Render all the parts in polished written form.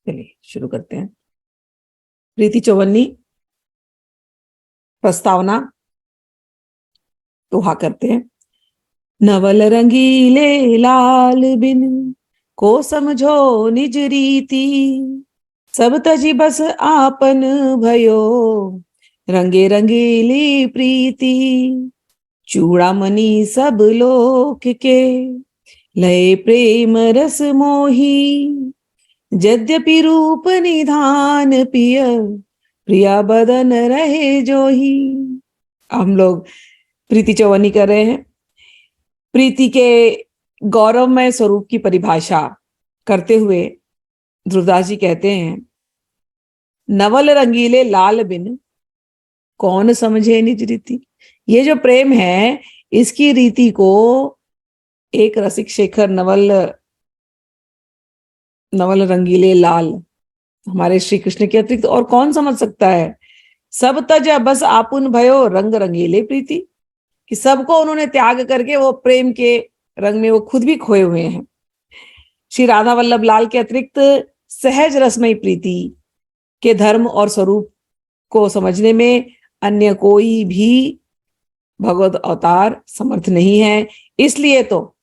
चलिए शुरू करते हैं। प्रीति चौवन्नी प्रस्तावना दोहा करते हैं। नवल रंगीले लाल बिन को समझो निज रीति, सब तजी बस आपन भयो रंगे रंगीली प्रीति। चूड़ामणि सब लोक के लय प्रेम रस मोही, यद्यपि रूप निधान पिय प्रिया बदन रहे जोही। हम लोग प्रीति चौवन्नी कर रहे हैं। प्रीति के गौरवमय स्वरूप की परिभाषा करते हुए ध्रुवदास जी कहते हैं, नवल रंगीले लाल बिन कौन समझे निज रीति। ये जो प्रेम है इसकी रीति को एक रसिक शेखर नवल रंगीले लाल हमारे श्री कृष्ण के अतिरिक्त और कौन समझ सकता है। सब तज बस आपुन भयो रंग रंगीले प्रीति, कि सबको उन्होंने त्याग करके वो प्रेम के रंग में वो खुद भी खोए हुए हैं। श्री राधा वल्लभ लाल के अतिरिक्त सहज रसमयी प्रीति के धर्म और स्वरूप को समझने में अन्य कोई भी भगवत अवतार समर्थ नहीं है। इसलिए तो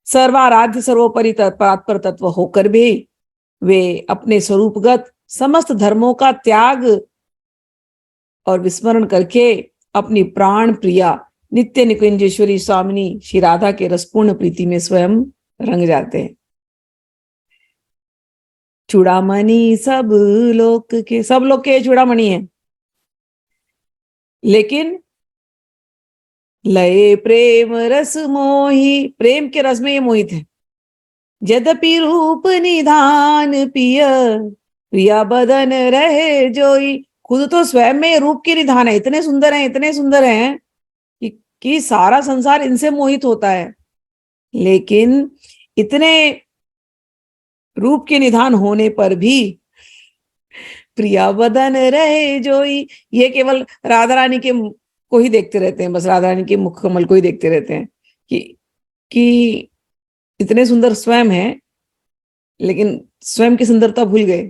सर्वाराध्य सर्वोपरि परात्पर तत्व होकर भी वे अपने स्वरूपगत समस्त धर्मों का त्याग और विस्मरण करके अपनी प्राण प्रिया नित्य निकुंजेश्वरी स्वामिनी श्री राधा के रसपूर्ण प्रीति में स्वयं रंग जाते हैं। चूड़ामणि सब लोक के चूड़ामणि है, लेकिन लय प्रेम रस मोही, प्रेम के रस में ये मोहित है। यद्यपि रूप निधान पिय प्रिया बदन रहे जोई, खुद तो स्वयं में रूप के निधान है, इतने सुंदर हैं कि सारा संसार इनसे मोहित होता है, लेकिन इतने रूप के निधान होने पर भी प्रिया बदन रहे जोई, ये केवल राधा रानी के को ही देखते रहते हैं, बस राधा रानी के मुख कमल को ही देखते रहते हैं कि इतने सुंदर स्वयं है, लेकिन स्वयं की सुंदरता भूल गए।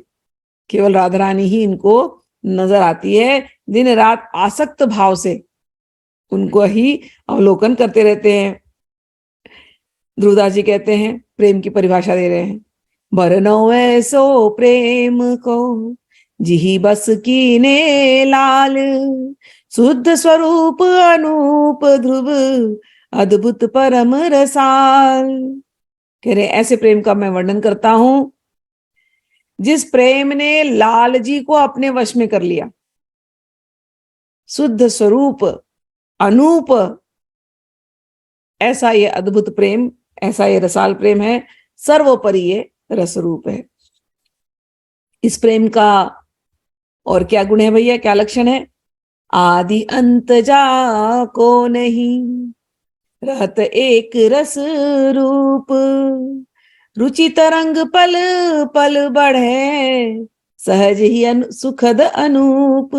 केवल राधा रानी ही इनको नजर आती है, दिन रात आसक्त भाव से उनको ही अवलोकन करते रहते हैं। ध्रुवदास जी कहते हैं, प्रेम की परिभाषा दे रहे हैं, बरनो ऐसो प्रेम को जिही बस कीने लाल, शुद्ध स्वरूप अनूप ध्रुव अद्भुत परम रसाल। कह रहे ऐसे प्रेम का मैं वर्णन करता हूं जिस प्रेम ने लाल जी को अपने वश में कर लिया। शुद्ध स्वरूप अनूप, ऐसा ये अद्भुत प्रेम, ऐसा ये रसाल प्रेम है, सर्वोपरि ये रस रूप है। इस प्रेम का और क्या गुण है भैया, क्या लक्षण है। आदि अंत जा को नहीं, रहत एक रस रूप, रुचि तरंग पल पल बढ़े, सहज ही सुखद अनूप।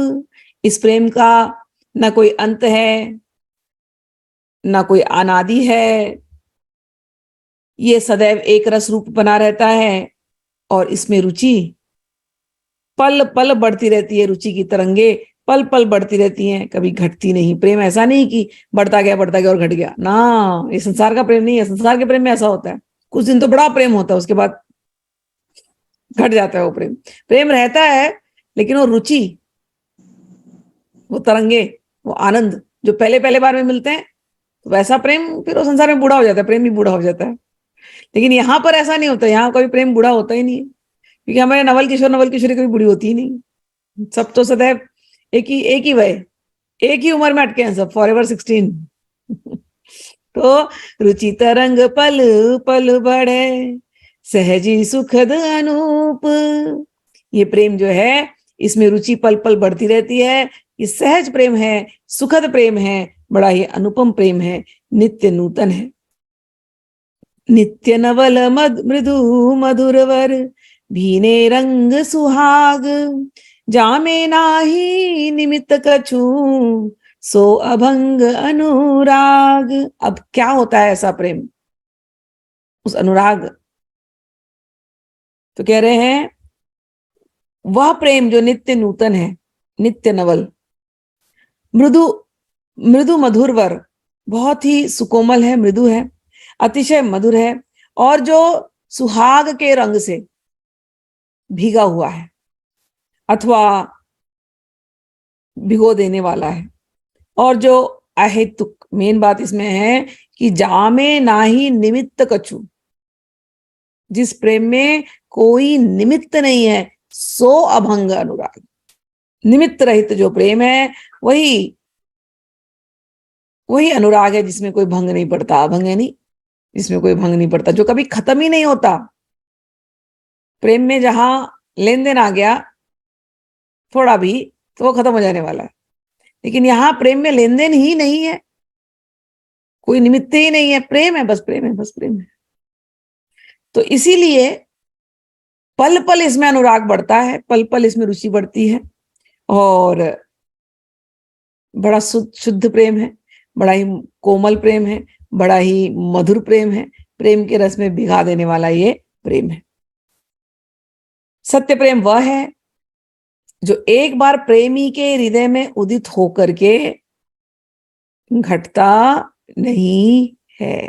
इस प्रेम का न कोई अंत है, न कोई अनादि है, ये सदैव एक रस रूप बना रहता है और इसमें रुचि पल पल बढ़ती रहती है। रुचि की तरंगे पल पल बढ़ती रहती हैं, कभी घटती नहीं। प्रेम ऐसा नहीं कि बढ़ता गया और घट गया ना, ये संसार का प्रेम नहीं है। संसार के प्रेम में ऐसा होता है, कुछ दिन तो बड़ा प्रेम होता है, उसके बाद घट जाता है वो प्रेम। प्रेम रहता है लेकिन वो रुचि, वो तरंगे, वो आनंद जो पहले पहले बार में मिलते हैं, तो वैसा प्रेम फिर वो संसार में बूढ़ा हो जाता है, प्रेम भी बूढ़ा हो जाता है। लेकिन यहाँ पर ऐसा नहीं होता, यहाँ कभी प्रेम बूढ़ा होता ही नहीं है, क्योंकि हमारे नवल किशोरी कभी बूढ़ी होती ही नहीं। सब तो सदैव एक ही वय, एक ही उम्र में अटके हैं सब, फॉरएवर 16। तो रुचि तरंग पल पल बढ़े, सहजी सुखद अनूप। ये प्रेम जो है इसमें रुचि पल पल बढ़ती रहती है, ये सहज प्रेम है, सुखद प्रेम है, बड़ा ही अनुपम प्रेम है, नित्य नूतन है। नित्य नवल मृदु मधुरवर, भीने रंग सुहाग, जामे नाही निमित्त कछु, सो अभंग अनुराग। अब क्या होता है ऐसा प्रेम, उस अनुराग, तो कह रहे हैं वह प्रेम जो नित्य नूतन है, नित्य नवल, मृदु मृदु मधुरवर, बहुत ही सुकोमल है, मृदु है, अतिशय मधुर है, और जो सुहाग के रंग से भीगा हुआ है अथवा भिगो देने वाला है, और जो अहेतुक, मेन बात इसमें है कि जामे नाही निमित्त कछु, जिस प्रेम में कोई निमित्त नहीं है, सो अभंग अनुराग। निमित्त रहित जो प्रेम है वही वही अनुराग है, जिसमें कोई भंग नहीं पड़ता, अभंग है नहीं, जिसमें कोई भंग नहीं पड़ता, जो कभी खत्म ही नहीं होता। प्रेम में जहां लेन देन आ गया थोड़ा भी तो वो खत्म हो जाने वाला है, लेकिन यहां प्रेम में लेन देन ही नहीं है, कोई निमित्त ही नहीं है, प्रेम है, बस प्रेम है, बस प्रेम है। तो इसीलिए पल पल इसमें अनुराग बढ़ता है, पल पल इसमें रुचि बढ़ती है, और बड़ा शुद्ध प्रेम है, बड़ा ही कोमल प्रेम है, बड़ा ही मधुर प्रेम है, प्रेम के रस में भिगा देने वाला ये प्रेम है। सत्य प्रेम वह है जो एक बार प्रेमी के हृदय में उदित होकर के घटता नहीं है,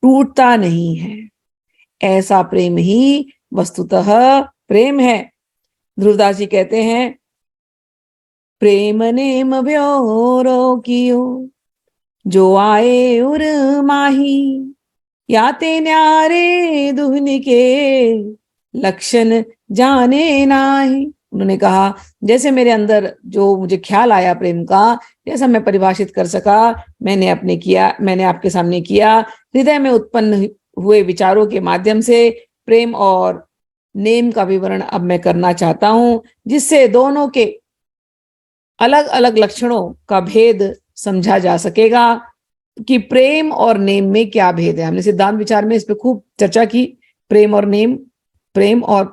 टूटता नहीं है, ऐसा प्रेम ही वस्तुतः प्रेम है। ध्रुवदास जी कहते हैं, प्रेम नेम ब्योरो कियो जो आए उर माही, याते न्यारे दुहनी के लक्षण जाने नाही। उन्होंने कहा, जैसे मेरे अंदर जो मुझे ख्याल आया प्रेम का, जैसा मैं परिभाषित कर सका, मैंने आपके सामने किया। हृदय में उत्पन्न हुए विचारों के माध्यम से प्रेम और नेम का विवरण अब मैं करना चाहता हूं, जिससे दोनों के अलग अलग लक्षणों का भेद समझा जा सकेगा कि प्रेम और नेम में क्या भेद है। हमने सिद्धांत विचार में इस पे खूब चर्चा की, प्रेम और नेम, प्रेम और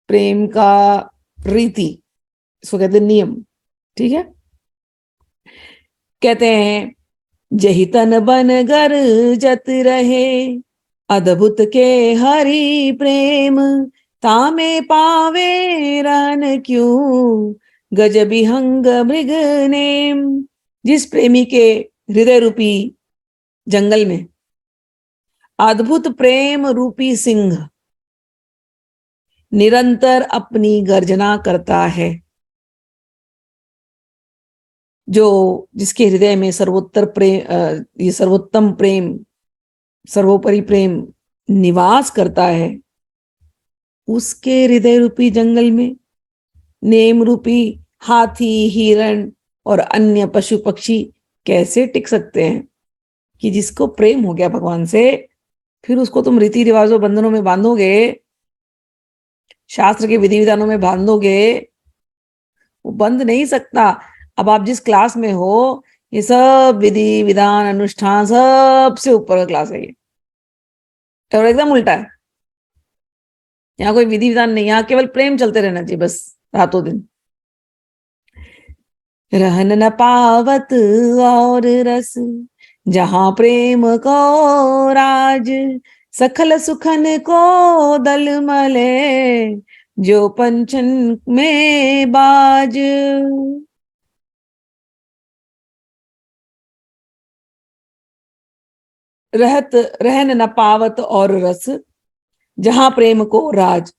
प्रेम का रीति, इसको कहते हैं नियम, ठीक है। कहते हैं, जही तन बन गर जत रहे, अद्भुत के हरि प्रेम, तामे पावे रन क्यों, गज विहंग मृग नेम। जिस प्रेमी के हृदय रूपी जंगल में अद्भुत प्रेम रूपी सिंह निरंतर अपनी गर्जना करता है, जिसके हृदय में ये सर्वोत्तम प्रेम, सर्वोपरि प्रेम निवास करता है, उसके हृदय रूपी जंगल में नेम रूपी हाथी, हिरण और अन्य पशु पक्षी कैसे टिक सकते हैं। कि जिसको प्रेम हो गया भगवान से, फिर उसको तुम रीति रिवाजों बंधनों में बांधोगे, शास्त्र के विधि विधानों में बांधोगे, वो बंध नहीं सकता। अब आप जिस क्लास में हो, ये सब विधि विधान अनुष्ठान सबसे ऊपर का क्लास है ये, और एकदम उल्टा है। यहाँ कोई विधि विधान नहीं, यहाँ केवल प्रेम चलते रहना चाहिए बस रातों दिन। रहन न पावत और रस, जहां प्रेम को राज, सखल सुखन को दल मले, जो पंचन में बाज। रहन न पावत और रस, जहां प्रेम को राज।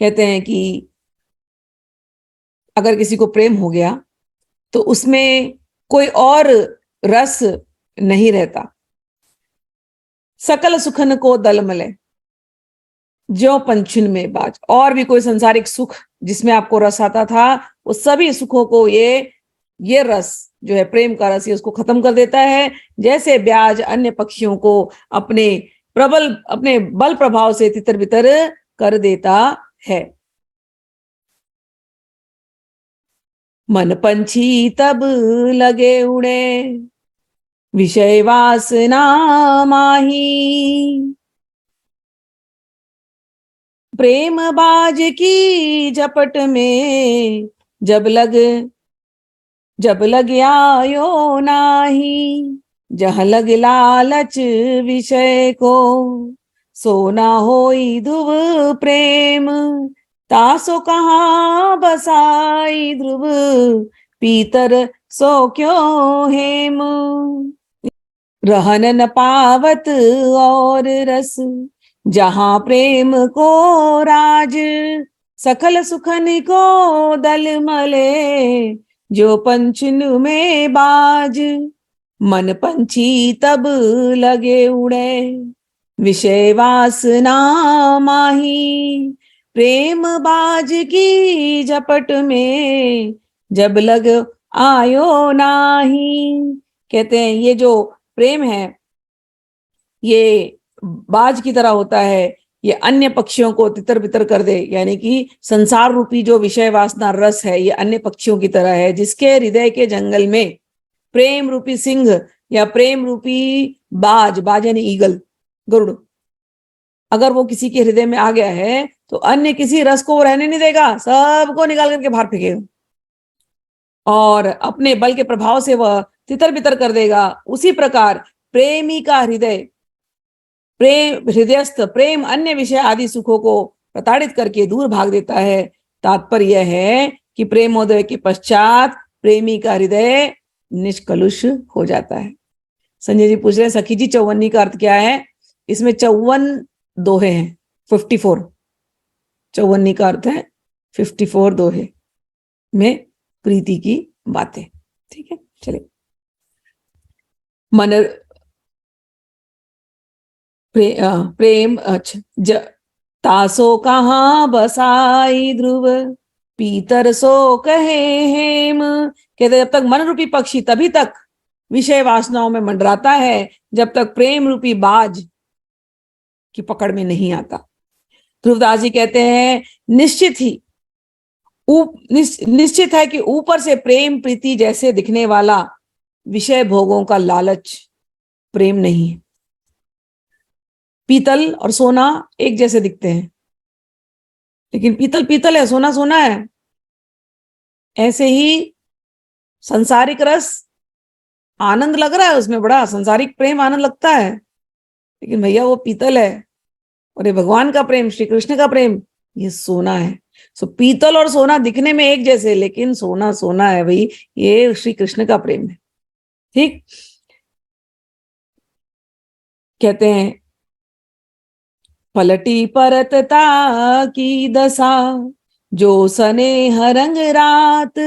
कहते हैं कि अगर किसी को प्रेम हो गया तो उसमें कोई और रस नहीं रहता। सकल सुखन को दल मले, जो पंचन में बाज। और भी कोई संसारिक सुख जिसमें आपको रस आता था, वो सभी सुखों को ये रस जो है प्रेम का रस, ये उसको खत्म कर देता है। जैसे ब्याज अन्य पक्षियों को अपने बल प्रभाव से तितर बितर कर देता है। मन पंछी तब लगे उड़े, विषय वासना माही, प्रेम बाज की झपट में जब लग आयो नाही, जहाँ लग लालच विषय को, सोना होई ध्रुव प्रेम, तासो कहाँ बसाई ध्रुव, पीतर सो क्यों हेम। रहन न पावत और रस, जहां प्रेम को राज, सकल सुखन को दल मले, जो पंचन में बाज। मन पंछी तब लगे उड़े, विषय वासना माही, प्रेम बाज की झपट में, जब लग आयो नाही। कहते हैं ये जो प्रेम है ये बाज की तरह होता है, ये अन्य पक्षियों को तितर बितर कर दे, यानी कि संसार रूपी जो विषय वासना रस है ये अन्य पक्षियों की तरह है, जिसके हृदय के जंगल में प्रेम रूपी सिंह या प्रेम रूपी बाज, बाज यानी ईगल, गरुड़, अगर वो किसी के हृदय में आ गया है तो अन्य किसी रस को वो रहने नहीं देगा, सबको निकाल करके बाहर फेंकेगा और अपने बल के प्रभाव से वह तितर बितर कर देगा। उसी प्रकार प्रेमी का हृदय, प्रेम हृदयस्थ प्रेम अन्य विषय आदि सुखों को प्रताड़ित करके दूर भाग देता है। तात्पर्य यह है कि प्रेमोदय के पश्चात प्रेमी का हृदय निष्कलुष हो जाता है। संजय जी पूछ रहे हैं सखी जी चौवन्नी का अर्थ क्या है? इसमें 54 दोहे हैं, 54 चौवन्नी का अर्थ है 54 दोहे में प्रीति की बातें। ठीक है, चलिए। मन प्रेम अच्छा, तासो कहाँ बसाई ध्रुव, पीतर सो कहे हेम। कहते जब तक मन रूपी पक्षी तभी तक विषय वासनाओं में मंडराता है जब तक प्रेम रूपी बाज की पकड़ में नहीं आता। ध्रुवदास जी कहते हैं निश्चित ही निश्चित है कि ऊपर से प्रेम प्रीति जैसे दिखने वाला विषय भोगों का लालच प्रेम नहीं है। पीतल और सोना एक जैसे दिखते हैं, लेकिन पीतल पीतल है, सोना सोना है। ऐसे ही संसारिक रस आनंद लग रहा है, उसमें बड़ा संसारिक प्रेम आनंद लगता है, लेकिन भैया वो पीतल है और ये भगवान का प्रेम, श्री कृष्ण का प्रेम, ये सोना है। सो पीतल और सोना दिखने में एक जैसे, लेकिन सोना सोना है भाई, ये श्री कृष्ण का प्रेम है। ठीक, कहते हैं पलटी परतता की दशा, जो सने हरंग रात,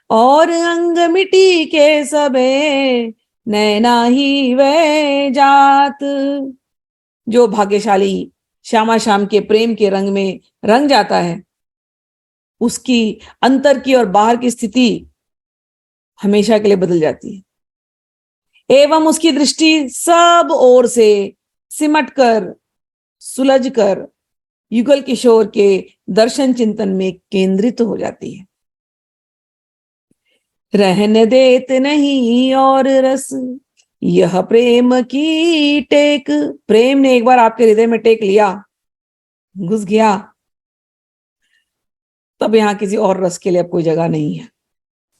और अंग मिटी के सबे, नैना ही वे जात। जो भाग्यशाली श्यामा श्याम के प्रेम के रंग में रंग जाता है, उसकी अंतर की और बाहर की स्थिति हमेशा के लिए बदल जाती है, एवं उसकी दृष्टि सब ओर से सिमट कर सुलझ कर युगल किशोर के दर्शन चिंतन में केंद्रित हो जाती है। रहने देत नहीं और रस, यह प्रेम की टेक। प्रेम ने एक बार आपके हृदय में टेक लिया, घुस गया, तब यहां किसी और रस के लिए अब कोई जगह नहीं है,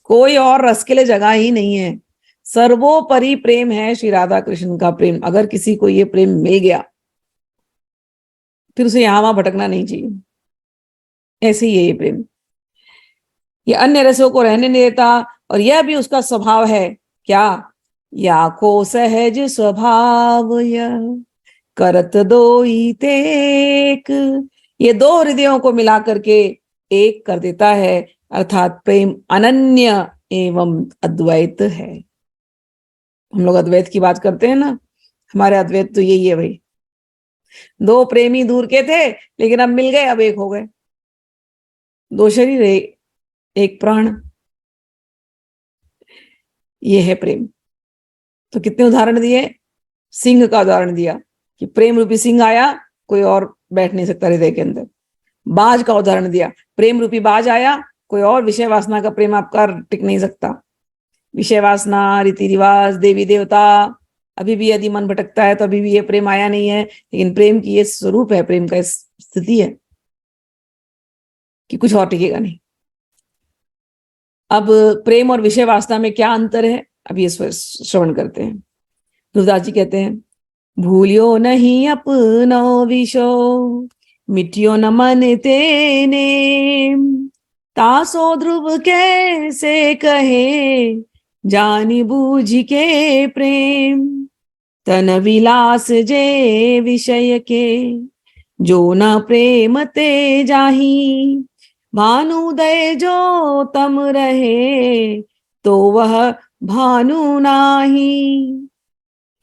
कोई और रस के लिए जगह ही नहीं है। सर्वोपरि प्रेम है श्री राधा कृष्ण का प्रेम। अगर किसी को ये प्रेम मिल गया फिर उसे यहां वहां भटकना नहीं चाहिए। ऐसे ही है ये प्रेम, ये अन्य रसों को रहने नहीं देता, और यह भी उसका स्वभाव है। क्या? या को सहज स्वभाव यह, करत दो तेक। ये दो हृदयों को मिला करके एक कर देता है, अर्थात प्रेम अनन्य एवं अद्वैत है। हम लोग अद्वैत की बात करते हैं ना, हमारे अद्वैत तो यही है भाई, दो प्रेमी दूर के थे लेकिन अब मिल गए, अब एक हो गए, दो शरीर एक प्राण, ये है प्रेम। तो कितने उदाहरण दिए? सिंह का उदाहरण दिया कि प्रेम रूपी सिंह आया, कोई और बैठ नहीं सकता हृदय के अंदर। बाज का उदाहरण दिया, प्रेम रूपी बाज आया, कोई और विषय वासना का प्रेम आपका टिक नहीं सकता। विषय वासना, रीति रिवाज, देवी देवता, अभी भी यदि मन भटकता है तो अभी भी ये प्रेम आया नहीं है। लेकिन प्रेम की ये स्वरूप है, प्रेम का स्थिति है कि कुछ और टिकेगा नहीं। अब प्रेम और विषय वासना में क्या अंतर है, अब ये श्रवण करते हैं। ध्रुवदास जी कहते हैं भूलियो नहीं अपनो विशो, मिटियो न मन तेने, तासो ध्रुव कैसे कहे, जानी बूझ के प्रेम। तन विलास जे विषय के, जो न प्रेम ते जाही, भानुदय जो तम रहे, तो वह भानु नाही।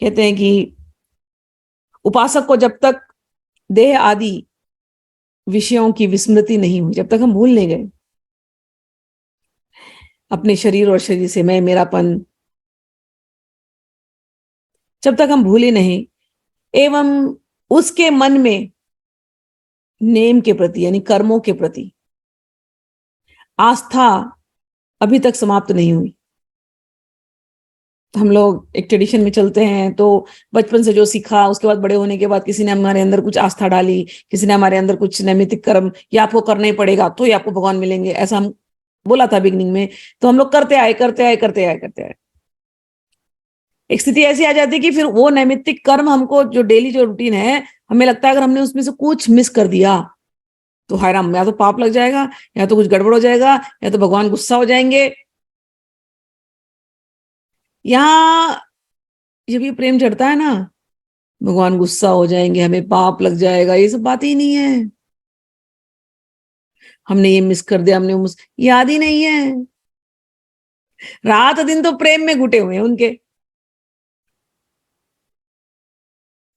कहते हैं कि उपासक को जब तक देह आदि विषयों की विस्मृति नहीं हुई, जब तक हम भूल नहीं गए अपने शरीर और शरीर से मैं मेरापन, जब तक हम भूले नहीं, एवं उसके मन में नेम के प्रति यानी कर्मों के प्रति आस्था अभी तक समाप्त नहीं हुई। हम लोग एक ट्रेडिशन में चलते हैं, तो बचपन से जो सीखा उसके बाद बड़े होने के बाद किसी ने हमारे अंदर कुछ आस्था डाली, किसी ने हमारे अंदर कुछ नैमित्तिक कर्म, ये आपको करना ही पड़ेगा तो ही आपको भगवान मिलेंगे, ऐसा हम बोला था बिगनिंग में। तो हम लोग करते आए करते आए करते आए करते आए, एक स्थिति ऐसी आ जाती है कि फिर वो नैमित्तिक कर्म हमको जो डेली जो रूटीन है, हमें लगता है अगर हमने उसमें से कुछ मिस कर दिया तो हाय राम, या तो पाप लग जाएगा, या तो कुछ गड़बड़ हो जाएगा, या तो भगवान गुस्सा हो जाएंगे। यहाँ जब ये प्रेम चढ़ता है ना, भगवान गुस्सा हो जाएंगे, हमें पाप लग जाएगा, ये सब बात ही नहीं है। हमने ये मिस कर दिया, हमने याद ही नहीं है। रात दिन तो प्रेम में घुटे हुए हैं उनके,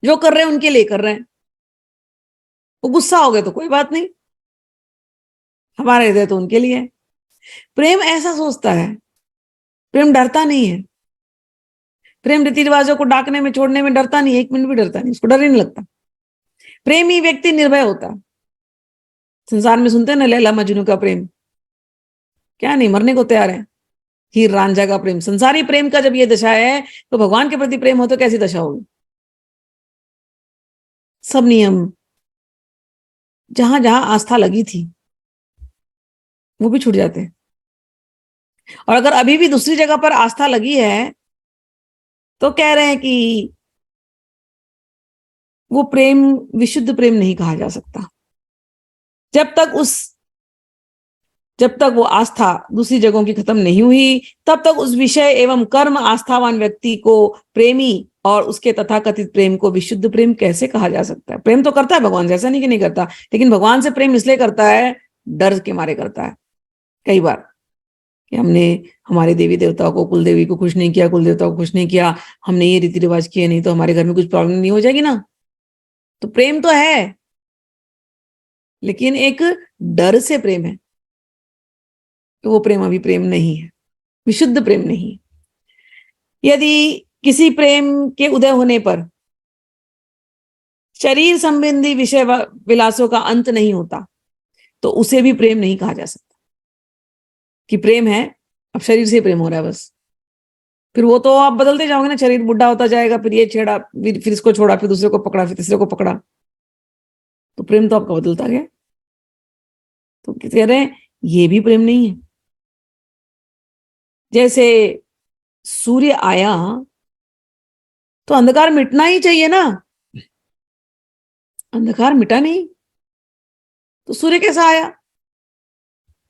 जो कर रहे हैं उनके लिए कर रहे हैं। वो गुस्सा हो गए तो कोई बात नहीं, हमारा हृदय तो उनके लिए है। प्रेम ऐसा सोचता है, प्रेम डरता नहीं है। प्रेम रीति रिवाजों को डाकने में छोड़ने में डरता नहीं, एक मिनट भी डरता नहीं, उसको डर ही नहीं लगता। प्रेमी व्यक्ति निर्भय होता। संसार में सुनते हैं ना लैला मजनू का प्रेम, क्या नहीं मरने को तैयार है। हीर रांझा का प्रेम, संसारी प्रेम का जब ये दशा है, तो भगवान के प्रति प्रेम हो तो कैसी दशा होगी। सब नियम, जहां जहां आस्था लगी थी वो भी छूट जाते हैं। और अगर अभी भी दूसरी जगह पर आस्था लगी है तो कह रहे हैं कि वो प्रेम विशुद्ध प्रेम नहीं कहा जा सकता। जब तक वो आस्था दूसरी जगहों की खत्म नहीं हुई, तब तक उस विषय एवं कर्म आस्थावान व्यक्ति को प्रेमी और उसके तथाकथित प्रेम को विशुद्ध प्रेम कैसे कहा जा सकता है। प्रेम तो करता है भगवान, जैसा नहीं कि नहीं करता, लेकिन भगवान से प्रेम इसलिए करता है, डर के मारे करता है। कई बार कि हमने हमारे देवी देवताओं को, कुल देवी को खुश नहीं किया, कुल देवताओं को खुश नहीं किया, हमने ये रीति रिवाज किए नहीं तो हमारे घर में कुछ प्रॉब्लम नहीं हो जाएगी ना। तो प्रेम तो है, लेकिन एक डर से प्रेम है, तो वो प्रेम अभी प्रेम नहीं है, विशुद्ध प्रेम नहीं है। यदि किसी प्रेम के उदय होने पर शरीर संबंधी विषय विलासों का अंत नहीं होता, तो उसे भी प्रेम नहीं कहा जा सकता कि प्रेम है, अब शरीर से प्रेम हो रहा है बस। फिर वो तो आप बदलते जाओगे ना, शरीर बुढ़ा होता जाएगा, फिर ये छेड़ा, फिर इसको छोड़ा, फिर दूसरे को पकड़ा, फिर तीसरे को पकड़ा, तो प्रेम तो आपका बदलता गया। तो कह रहे हैं ये भी प्रेम नहीं है। जैसे सूर्य आया तो अंधकार मिटना ही चाहिए ना, अंधकार मिटा नहीं, तो सूर्य कैसा आया।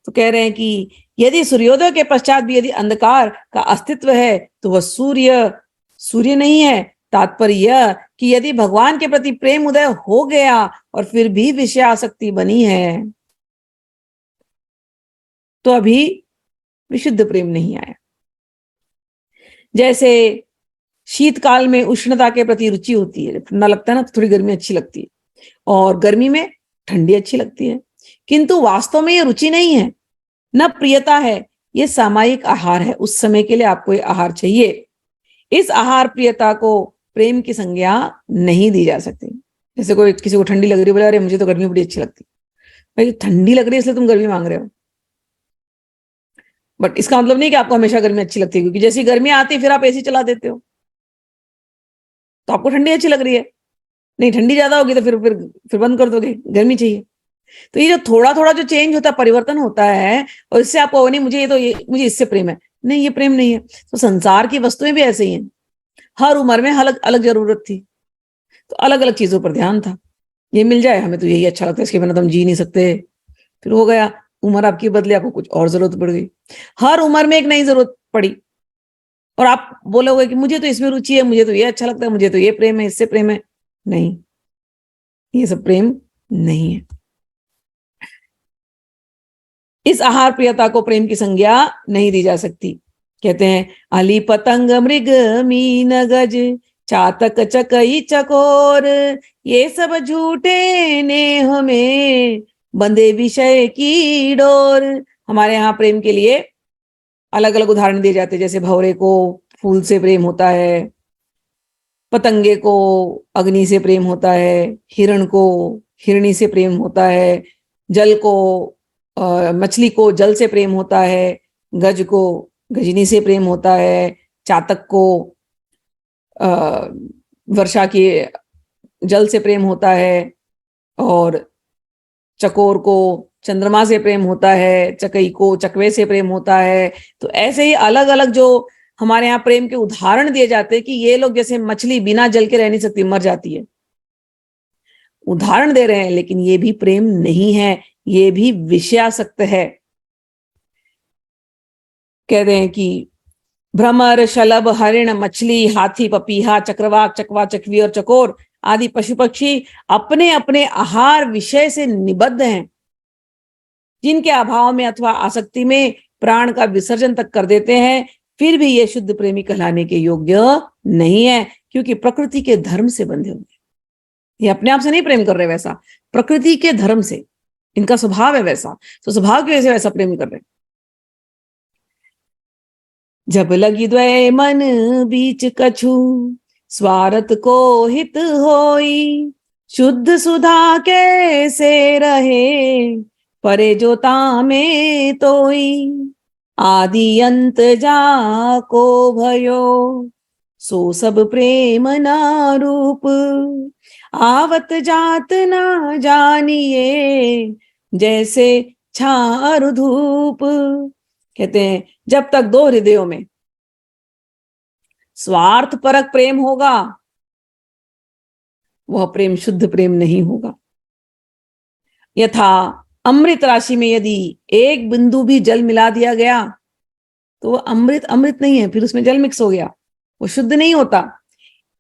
तो कह रहे हैं कि यदि सूर्योदय के पश्चात भी यदि अंधकार का अस्तित्व है तो वह सूर्य नहीं है। तात्पर्य यह कि यदि भगवान के प्रति प्रेम उदय हो गया और फिर भी विषय आसक्ति बनी है, तो अभी विशुद्ध प्रेम नहीं आया। जैसे शीतकाल में उष्णता के प्रति रुचि होती है, ठंडा लगता है ना तो थोड़ी गर्मी अच्छी लगती है, और गर्मी में ठंडी अच्छी लगती है, किंतु वास्तव में ये रुचि नहीं है, न प्रियता है, ये सामयिक आहार है। उस समय के लिए आपको ये आहार चाहिए। इस आहार प्रियता को प्रेम की संज्ञा नहीं दी जा सकती। जैसे कोई किसी को ठंडी लग रही है, बोले अरे मुझे तो गर्मी बड़ी अच्छी लगती है। भाई ठंडी लग रही है इसलिए तुम गर्मी मांग रहे हो, बट इसका मतलब नहीं कि आपको हमेशा गर्मी अच्छी लगती है, क्योंकि जैसी गर्मी आती है फिर आप एसी चला देते हो, तो आपको ठंडी अच्छी लग रही है। नहीं, ठंडी ज्यादा होगी तो फिर बंद कर दोगे, गर्मी चाहिए। तो ये जो थोड़ा थोड़ा जो चेंज होता है, परिवर्तन होता है, और इससे आप कहो नहीं मुझे इससे प्रेम है, नहीं ये प्रेम नहीं है। तो संसार की वस्तुएं भी ऐसे ही हैं, हर उम्र में अलग अलग जरूरत थी, तो अलग अलग चीजों पर ध्यान था, ये मिल जाए हमें तो यही अच्छा लगता है, इसके बिना तो हम जी नहीं सकते। फिर हो गया, उम्र आपकी बदली, आपको कुछ और जरूरत पड़ गई। हर उम्र में एक नई जरूरत पड़ी और आप बोलोगे कि मुझे तो इसमें रुचि है, मुझे तो ये अच्छा लगता है, मुझे तो ये प्रेम है, इससे प्रेम है। नहीं, ये सब प्रेम नहीं है। इस आहार प्रियता को प्रेम की संज्ञा नहीं दी जा सकती। कहते हैं अली पतंग मृग मीन गज चातक चकई चकोर, ये सब झूठे नेह में बंधे विषय की डोर। हमारे यहाँ प्रेम के लिए अलग अलग उदाहरण दिए जाते हैं, जैसे भंवरे को फूल से प्रेम होता है, पतंगे को अग्नि से प्रेम होता है, हिरण को हिरणी से प्रेम होता है, जल को मछली को जल से प्रेम होता है, गज को गजनी से प्रेम होता है, चातक को वर्षा के जल से प्रेम होता है, और चकोर को चंद्रमा से प्रेम होता है, चकई को चकवे से प्रेम होता है। तो ऐसे ही अलग अलग जो हमारे यहाँ प्रेम के उदाहरण दिए जाते हैं कि ये लोग जैसे मछली बिना जल के रह नहीं सकती, मर जाती है, उदाहरण दे रहे हैं, लेकिन ये भी प्रेम नहीं है, ये भी विषयासक्त है। कह रहे हैं कि भ्रमर शलभ हरिण मछली हाथी पपीहा चक्रवाक चकवा चकवी और चकोर आदि पशु पक्षी अपने अपने आहार विषय से निबद्ध हैं, जिनके अभाव में अथवा आसक्ति में प्राण का विसर्जन तक कर देते हैं, फिर भी ये शुद्ध प्रेमी कहलाने के योग्य नहीं है, क्योंकि प्रकृति के धर्म से बंधे हुए। ये अपने आप से नहीं प्रेम कर रहे, वैसा प्रकृति के धर्म से इनका स्वभाव है वैसा, तो स्वभाव की वजह से वैसा प्रेम कर रहे। जब लगी द्वय मन बीच कछु स्वार्थ को हित होई, शुद्ध सुधा कैसे रहे परे जो तामे तोई। आदि अंत जाको भयो सो सब प्रेम ना रूप, आवत जात ना जानिए जैसे छार धूप। कहते हैं जब तक दो हृदयों में स्वार्थ परक प्रेम होगा, वह प्रेम शुद्ध प्रेम नहीं होगा। यथा अमृत राशि में यदि एक बिंदु भी जल मिला दिया गया तो वह अमृत अमृत नहीं है, फिर उसमें जल मिक्स हो गया, वो शुद्ध नहीं होता।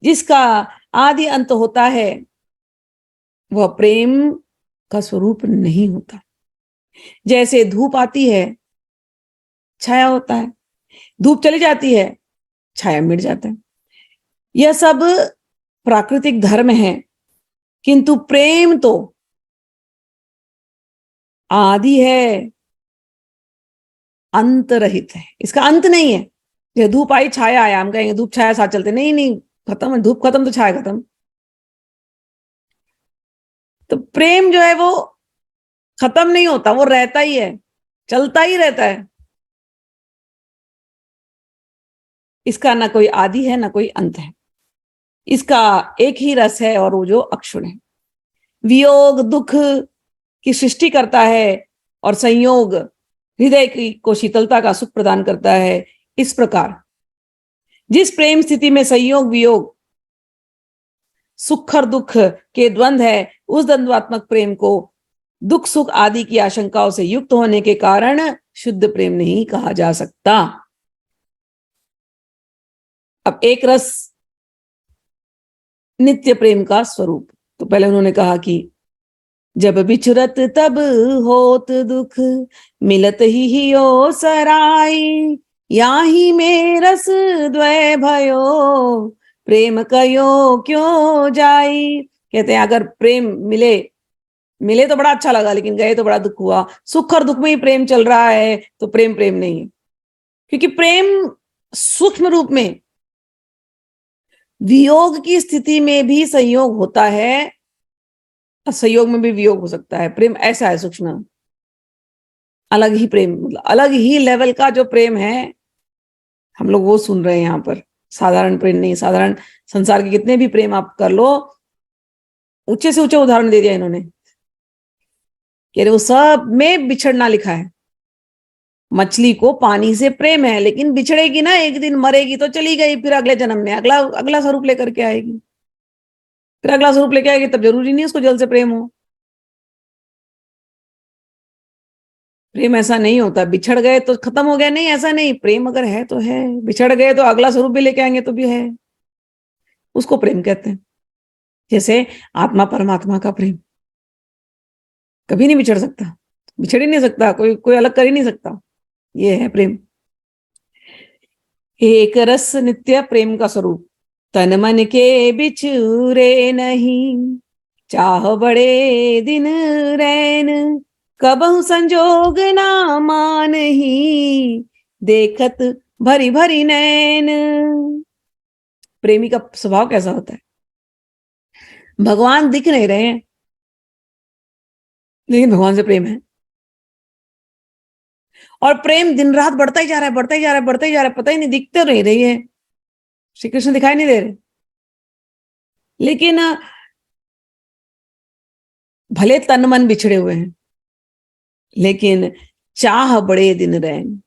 जिसका आदि अंत होता है वह प्रेम का स्वरूप नहीं होता। जैसे धूप आती है छाया होता है, धूप चली जाती है छाया मिट जाता है। यह सब प्राकृतिक धर्म है, किंतु प्रेम तो आदि है, अंत रहित है, इसका अंत नहीं है। जैसे धूप आई छाया आया, हम कहेंगे धूप छाया साथ चलते, नहीं नहीं, खत्म है, धूप खत्म तो छाया खत्म। तो प्रेम जो है वो खत्म नहीं होता, वो रहता ही है, चलता ही रहता है। इसका ना कोई आदि है ना कोई अंत है, इसका एक ही रस है और वो जो अक्षुण है। वियोग दुख की सृष्टि करता है और संयोग हृदय को शीतलता का सुख प्रदान करता है। इस प्रकार जिस प्रेम स्थिति में संयोग वियोग सुख और दुख के द्वंद्व है, उस द्वंद्वात्मक प्रेम को दुख सुख आदि की आशंकाओं से युक्त होने के कारण शुद्ध प्रेम नहीं कहा जा सकता। अब एक रस नित्य प्रेम का स्वरूप, तो पहले उन्होंने कहा कि जब बिछुरत तब होत दुख मिलत ही हो सराई, याही में रस द्वय भयो प्रेम कयो क्यों जाई। कहते हैं अगर प्रेम मिले मिले तो बड़ा अच्छा लगा, लेकिन गए तो बड़ा दुख हुआ। सुख और दुख में ही प्रेम चल रहा है तो प्रेम प्रेम नहीं है, क्योंकि प्रेम सूक्ष्म रूप में वियोग की स्थिति में भी संयोग होता है, संयोग में भी वियोग हो सकता है। प्रेम ऐसा है सूक्ष्म, अलग ही प्रेम, मतलब अलग ही लेवल का जो प्रेम है हम लोग वो सुन रहे हैं यहाँ पर। साधारण प्रेम नहीं, साधारण संसार के कितने भी प्रेम आप कर लो, ऊंचे से ऊंचे उदाहरण दे दिया इन्होंने कि वो सब में बिछड़ना लिखा है। मछली को पानी से प्रेम है, लेकिन बिछड़ेगी ना, एक दिन मरेगी तो चली गई, फिर अगले जन्म में अगला अगला स्वरूप लेकर के आएगी। फिर अगला स्वरूप लेके आएगी, तब जरूरी नहीं उसको जल से प्रेम हो। प्रेम ऐसा नहीं होता बिछड़ गए तो खत्म हो गया, नहीं ऐसा नहीं, प्रेम अगर है तो है, बिछड़ गए तो अगला स्वरूप भी लेके आएंगे तो भी है, उसको प्रेम कहते हैं। जैसे आत्मा परमात्मा का प्रेम कभी नहीं बिछड़ सकता, बिछड़ ही नहीं सकता, कोई कोई अलग कर ही नहीं सकता, ये है प्रेम। एक रस नित्य प्रेम का स्वरूप, तन मन के बिछुरे नहीं, चाह बड़े दिन रैन, कबहु संजोग ना मानही, देखत भरी भरी नैन। प्रेमी का स्वभाव कैसा होता है? भगवान दिख नहीं रहे हैं लेकिन भगवान से प्रेम है, और प्रेम दिन रात बढ़ता ही जा रहा है, बढ़ता ही जा रहा है, बढ़ता ही जा रहा है, पता ही नहीं, दिखते नहीं रही है, श्री कृष्ण दिखाई नहीं दे रहे, लेकिन भले तन मन बिछड़े हुए हैं लेकिन चाह बड़े दिन रैन,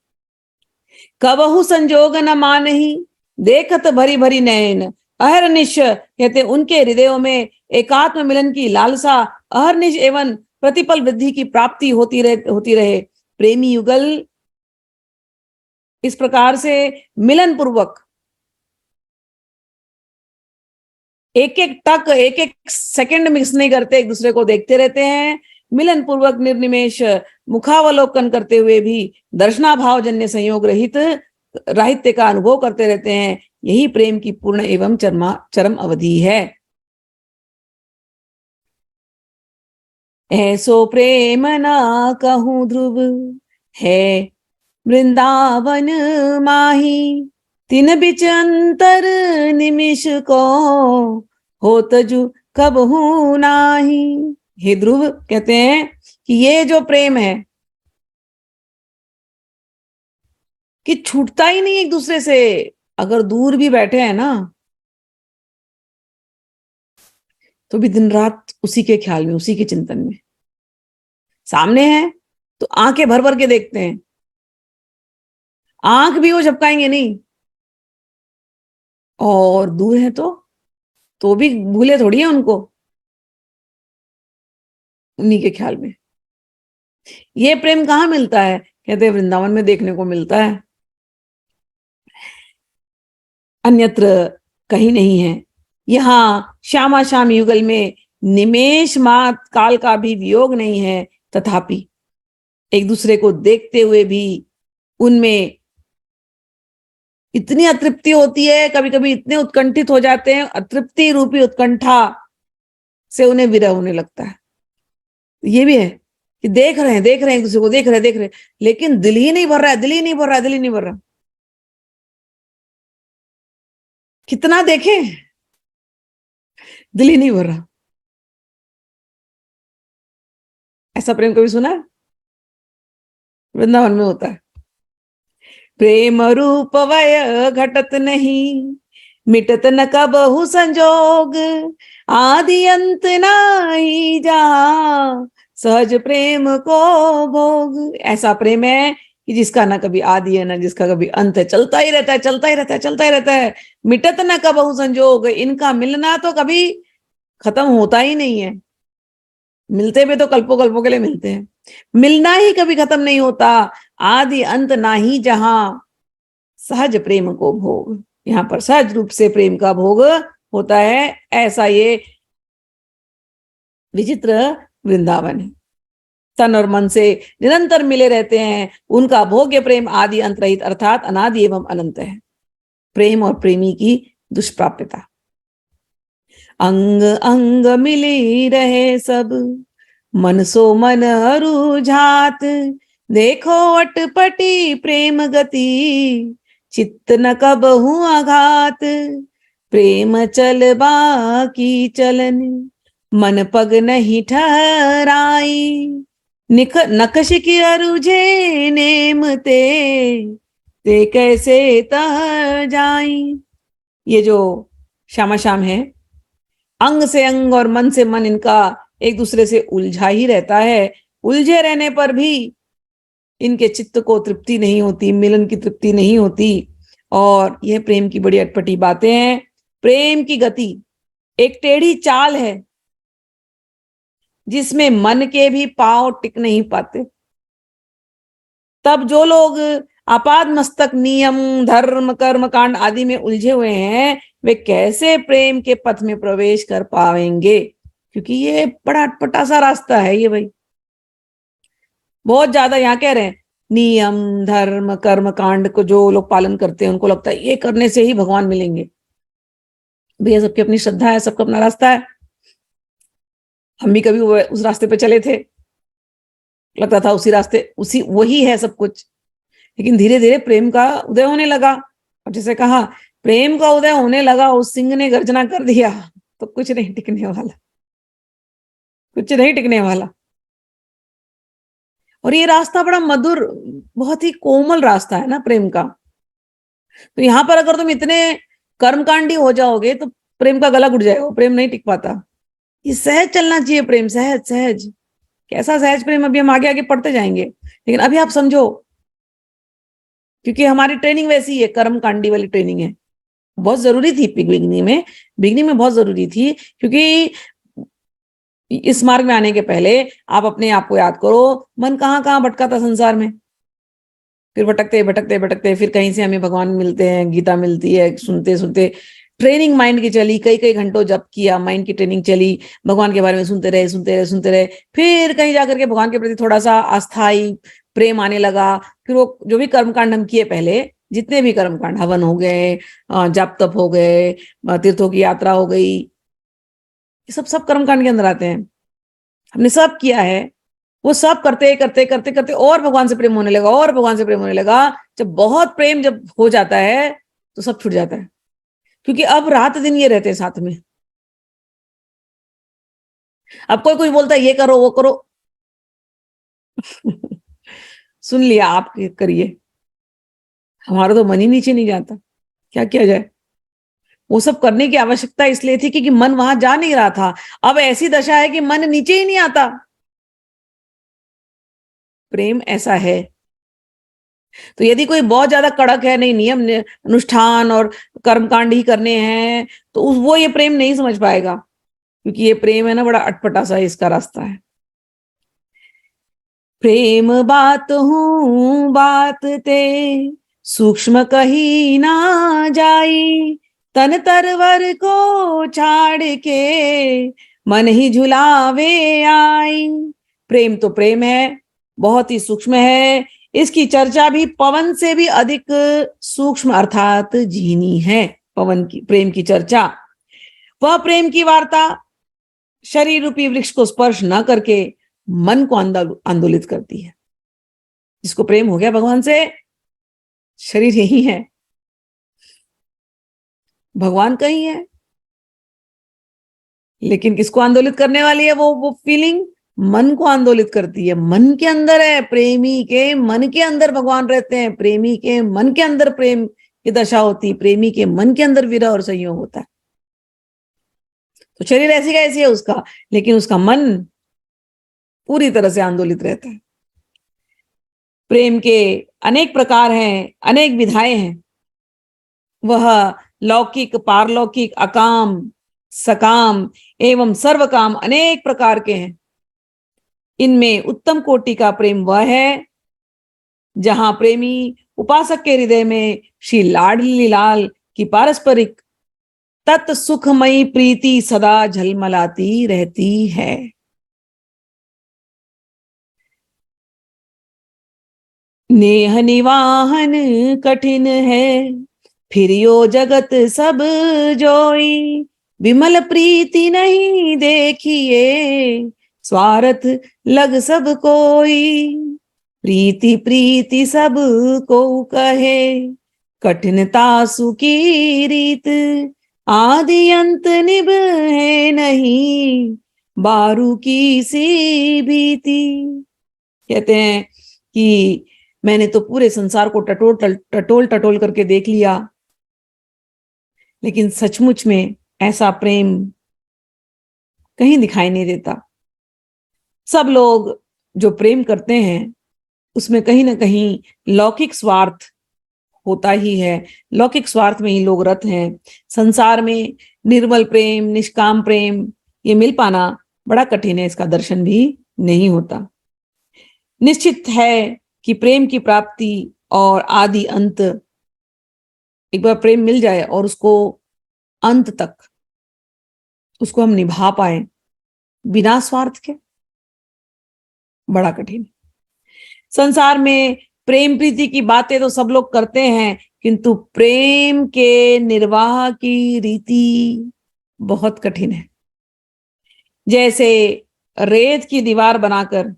कबहु संजोग न मानही, देखत भरी भरी नैन। अहरनिश कहते उनके हृदयों में एकात्म मिलन की लालसा अहरनिश एवं प्रतिपल वृद्धि की प्राप्ति होती रहे। प्रेमी युगल इस प्रकार से मिलन पूर्वक एक एक तक एक एक सेकंड मिस नहीं करते, एक दूसरे को देखते रहते हैं, मिलन पूर्वक निर्निमेष मुखावलोकन करते हुए भी दर्शनाभाव जन्य संयोग रहित राहित्य का अनुभव करते रहते हैं। यही प्रेम की पूर्ण एवं चरम अवधि है। ऐसो प्रेम ना कहूं ध्रुव, है वृंदावन माही, तिन बिच अंतर निमिष को, हो तजु कब हूं नाही। हे ध्रुव कहते हैं कि ये जो प्रेम है कि छूटता ही नहीं एक दूसरे से, अगर दूर भी बैठे हैं ना तो भी दिन रात उसी के ख्याल में, उसी के चिंतन में, सामने है तो आंखें भर भर के देखते हैं, आंख भी वो झपकाएंगे नहीं, और दूर है तो भी भूले थोड़ी है उनको, उन्हीं के ख्याल में। ये प्रेम कहाँ मिलता है? कहते हैं वृंदावन में देखने को मिलता है, अन्यत्र कहीं नहीं है। यहाँ श्यामा श्याम युगल में निमेष मात काल का भी वियोग नहीं है, तथापि एक दूसरे को देखते हुए भी उनमें इतनी अतृप्ति होती है, कभी कभी इतने उत्कंठित हो जाते हैं, अतृप्ति रूपी उत्कंठा से उन्हें विरह होने लगता है। ये भी है कि देख रहे हैं एक दूसरे को, देख रहे हैं, लेकिन दिल ही नहीं भर रहा है, दिल ही नहीं भर रहा है, दिल ही नहीं भर रहा। कितना देखें, दिल ही नहीं भर रहा। ऐसा प्रेम कभी सुना है? वृंदावन में होता है। प्रेम रूप वय घटत नहीं, मिटत न कबहु संजोग, आदि अंत नाही जा, सहज प्रेम को भोग। ऐसा प्रेम है कि जिसका ना कभी आदि है ना जिसका कभी अंत है, चलता ही रहता है, चलता ही रहता है, चलता ही रहता है। मिटत न कबहु संजोग, इनका मिलना तो कभी खत्म होता ही नहीं है, मिलते भी तो कल्पों कल्पों के लिए मिलते हैं, मिलना ही कभी खत्म नहीं होता। आदि अंत नाही जहां, सहज प्रेम को भोग, यहाँ पर सहज रूप से प्रेम का भोग होता है। ऐसा ये विचित्र वृंदावन है, तन और मन से निरंतर मिले रहते हैं, उनका भोग्य प्रेम आदि अंत रहित अर्थात अनादि एवं अनंत है। प्रेम और प्रेमी की दुष्प्राप्यता, अंग अंग मिली रहे सब, मन सो मन रुझात, देखो अटपटी प्रेम गति, चित्त न कब हूं आघात, प्रेम चल बाकी चलन, मन पग नहीं ठहराई, नकश की अरुझे नेम ते कैसे तह जाई। ये जो श्यामा श्याम है, अंग से अंग और मन से मन इनका एक दूसरे से उलझा ही रहता है, उलझे रहने पर भी इनके चित्त को तृप्ति नहीं होती, मिलन की तृप्ति नहीं होती। और यह प्रेम की बड़ी अटपटी बातें हैं। प्रेम की गति एक टेढ़ी चाल है जिसमें मन के भी पांव टिक नहीं पाते। तब जो लोग आपाद मस्तक नियम धर्म कर्म कांड आदि में उलझे हुए हैं, वे कैसे प्रेम के पथ में प्रवेश कर पाएंगे? क्योंकि ये बड़ा अटपटा सा रास्ता है ये भाई। बहुत ज्यादा यहाँ कह रहे हैं नियम धर्म कर्म कांड को जो लोग पालन करते हैं उनको लगता है ये करने से ही भगवान मिलेंगे। भैया सबकी अपनी श्रद्धा है, सबका अपना रास्ता है। हम भी कभी उस रास्ते पे चले थे, लगता था उसी रास्ते उसी वही है सब कुछ। लेकिन धीरे धीरे प्रेम का उदय होने लगा, और जैसे कहा प्रेम का उदय होने लगा, उस सिंह ने गर्जना कर दिया तो कुछ नहीं टिकने वाला, कुछ नहीं टिकने वाला। और ये रास्ता बड़ा मधुर, बहुत ही कोमल रास्ता है ना प्रेम का। तो यहां पर अगर तुम इतने कर्मकांडी हो जाओगे तो प्रेम का गला घुट जाएगा, प्रेम नहीं टिक पाता। ये सहज चलना चाहिए प्रेम, सहज सहज। कैसा सहज प्रेम, अभी हम आगे आगे पढ़ते जाएंगे, लेकिन अभी आप समझो, क्योंकि हमारी ट्रेनिंग वैसी है, कर्मकांडी वाली ट्रेनिंग है। बहुत जरूरी थी बिगनिंग में बहुत जरूरी थी, क्योंकि इस मार्ग में आने के पहले आप अपने आप को याद करो, मन कहाँ कहाँ भटका था संसार में। फिर भटकते भटकते भटकते फिर कहीं से हमें भगवान मिलते हैं, गीता मिलती है, सुनते सुनते ट्रेनिंग माइंड की चली, कई कई घंटों जप किया, माइंड की ट्रेनिंग चली, भगवान के बारे में सुनते रहे सुनते रहे सुनते रहे। फिर कहीं जाकर के भगवान के प्रति थोड़ा सा अस्थाई प्रेम आने लगा। फिर वो जो भी कर्मकांड हम किए पहले, जितने भी कर्मकांड, हवन हो गए, जप तप हो गए, तीर्थों की यात्रा हो गई, ये सब कर्मकांड के अंदर आते हैं। हमने सब किया है, वो सब करते करते करते करते और भगवान से प्रेम होने लगा, और भगवान से प्रेम होने लगा। जब बहुत प्रेम जब हो जाता है तो सब छूट जाता है, क्योंकि अब रात दिन ये रहते हैं साथ में। अब कोई कोई बोलता है ये करो वो करो सुन लिया, आप करिए, हमारा तो मन ही नीचे नहीं जाता, क्या किया जाए। वो सब करने की आवश्यकता इसलिए थी क्योंकि मन वहां जा नहीं रहा था। अब ऐसी दशा है कि मन नीचे ही नहीं आता। प्रेम ऐसा है। तो यदि कोई बहुत ज्यादा कड़क है, नहीं नियम अनुष्ठान और कर्मकांड ही करने हैं, तो वो ये प्रेम नहीं समझ पाएगा, क्योंकि ये प्रेम है ना बड़ा अटपटा सा इसका रास्ता है। प्रेम बात हूं बात ते सूक्ष्म कही ना जाई, तन तरवर को छाड़ के मन ही झुलावे आई। प्रेम तो प्रेम है, बहुत ही सूक्ष्म है। इसकी चर्चा भी पवन से भी अधिक सूक्ष्म अर्थात जीनी है। पवन की प्रेम की चर्चा, वह प्रेम की वार्ता शरीर रूपी वृक्ष को स्पर्श न करके मन को आंदोलित करती है। जिसको प्रेम हो गया भगवान से, शरीर यही है, भगवान कहीं है, लेकिन किसको आंदोलित करने वाली है? वो फीलिंग मन को आंदोलित करती है। मन के अंदर है, प्रेमी के मन के अंदर भगवान रहते हैं, प्रेमी के मन के अंदर प्रेम की दशा होती, प्रेमी के मन के अंदर विरह और संयोग होता है। तो शरीर ऐसी का ऐसी है उसका, लेकिन उसका मन पूरी तरह से आंदोलित रहता है। प्रेम के अनेक प्रकार हैं, अनेक विधाएं हैं। वह लौकिक पारलौकिक अकाम सकाम एवं सर्वकाम अनेक प्रकार के हैं। इनमें उत्तम कोटि का प्रेम वह है जहां प्रेमी उपासक के हृदय में श्री लाडली लाल की पारस्परिक तत् सुखमयी प्रीति सदा झलमलाती रहती है। नेह निवाहन कठिन है, फिर यो जगत सब जोई, विमल प्रीति नहीं देखिए, स्वार्थ लग सब कोई। प्रीति प्रीति सब को कहे, कठिनता सुखी रीत, आदि अंत निभ है नहीं, बारू की सी भीति। कहते हैं कि मैंने तो पूरे संसार को टटोल टटोल करके देख लिया, लेकिन सचमुच में ऐसा प्रेम कहीं दिखाई नहीं देता। सब लोग जो प्रेम करते हैं उसमें कहीं ना कहीं लौकिक स्वार्थ होता ही है, लौकिक स्वार्थ में ही लोग रत हैं। संसार में निर्मल प्रेम, निष्काम प्रेम ये मिल पाना बड़ा कठिन है, इसका दर्शन भी नहीं होता। निश्चित है कि प्रेम की प्राप्ति और आदि अंत, एक बार प्रेम मिल जाए और उसको अंत तक उसको हम निभा पाए बिना स्वार्थ के, बड़ा कठिन। संसार में प्रेम प्रीति की बातें तो सब लोग करते हैं, किंतु प्रेम के निर्वाह की रीति बहुत कठिन है। जैसे रेत की दीवार बनाकर,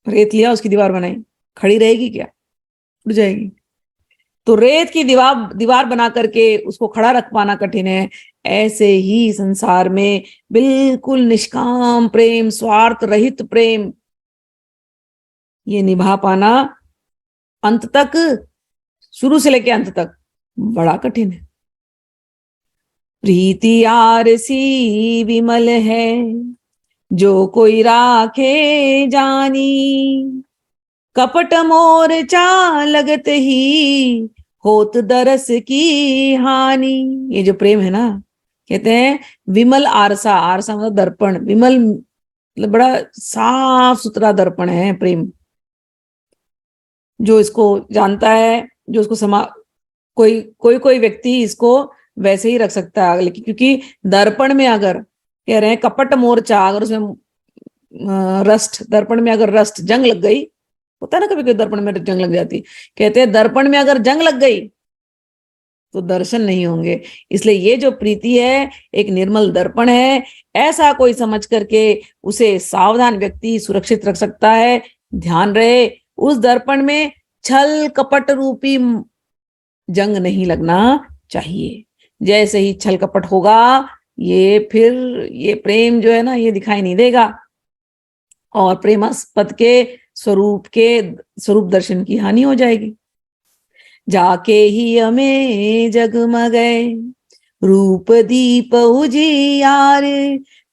रेत लिया उसकी दीवार बनाई, खड़ी रहेगी क्या? उड़ जाएगी। तो रेत की दीवार बना करके उसको खड़ा रख पाना कठिन है। ऐसे ही संसार में बिल्कुल निष्काम प्रेम, स्वार्थ रहित प्रेम, ये निभा पाना अंत तक, शुरू से लेकर अंत तक बड़ा कठिन है। प्रीति आरसी विमल है, जो कोई राखे जानी, कपट मोर्चा लगत ही, होत दरस की हानि। ये जो प्रेम है ना, कहते हैं विमल आरसा, आरसा मतलब दर्पण, विमल मतलब बड़ा साफ सुथरा दर्पण है प्रेम। जो इसको जानता है, जो उसको कोई व्यक्ति इसको वैसे ही रख सकता है, लेकिन क्योंकि दर्पण में अगर कह रहे हैं कपट मोर्चा, अगर उसमें रस्ट, दर्पण में अगर रस्ट, जंग लग गई, होता है ना कभी कभी दर्पण में जंग लग जाती, कहते हैं दर्पण में अगर जंग लग गई तो दर्शन नहीं होंगे। इसलिए ये जो प्रीति है एक निर्मल दर्पण है, ऐसा कोई समझ करके उसे सावधान व्यक्ति सुरक्षित रख सकता है। ध्यान रहे उस दर्पण में छल कपट रूपी जंग नहीं लगना चाहिए। जैसे ही छल कपट होगा, ये फिर ये प्रेम जो है ना, ये दिखाई नहीं देगा और प्रेमास्पद के स्वरूप दर्शन की हानि हो जाएगी। जाके ही हमें जगमगे रूप दीप उजियार,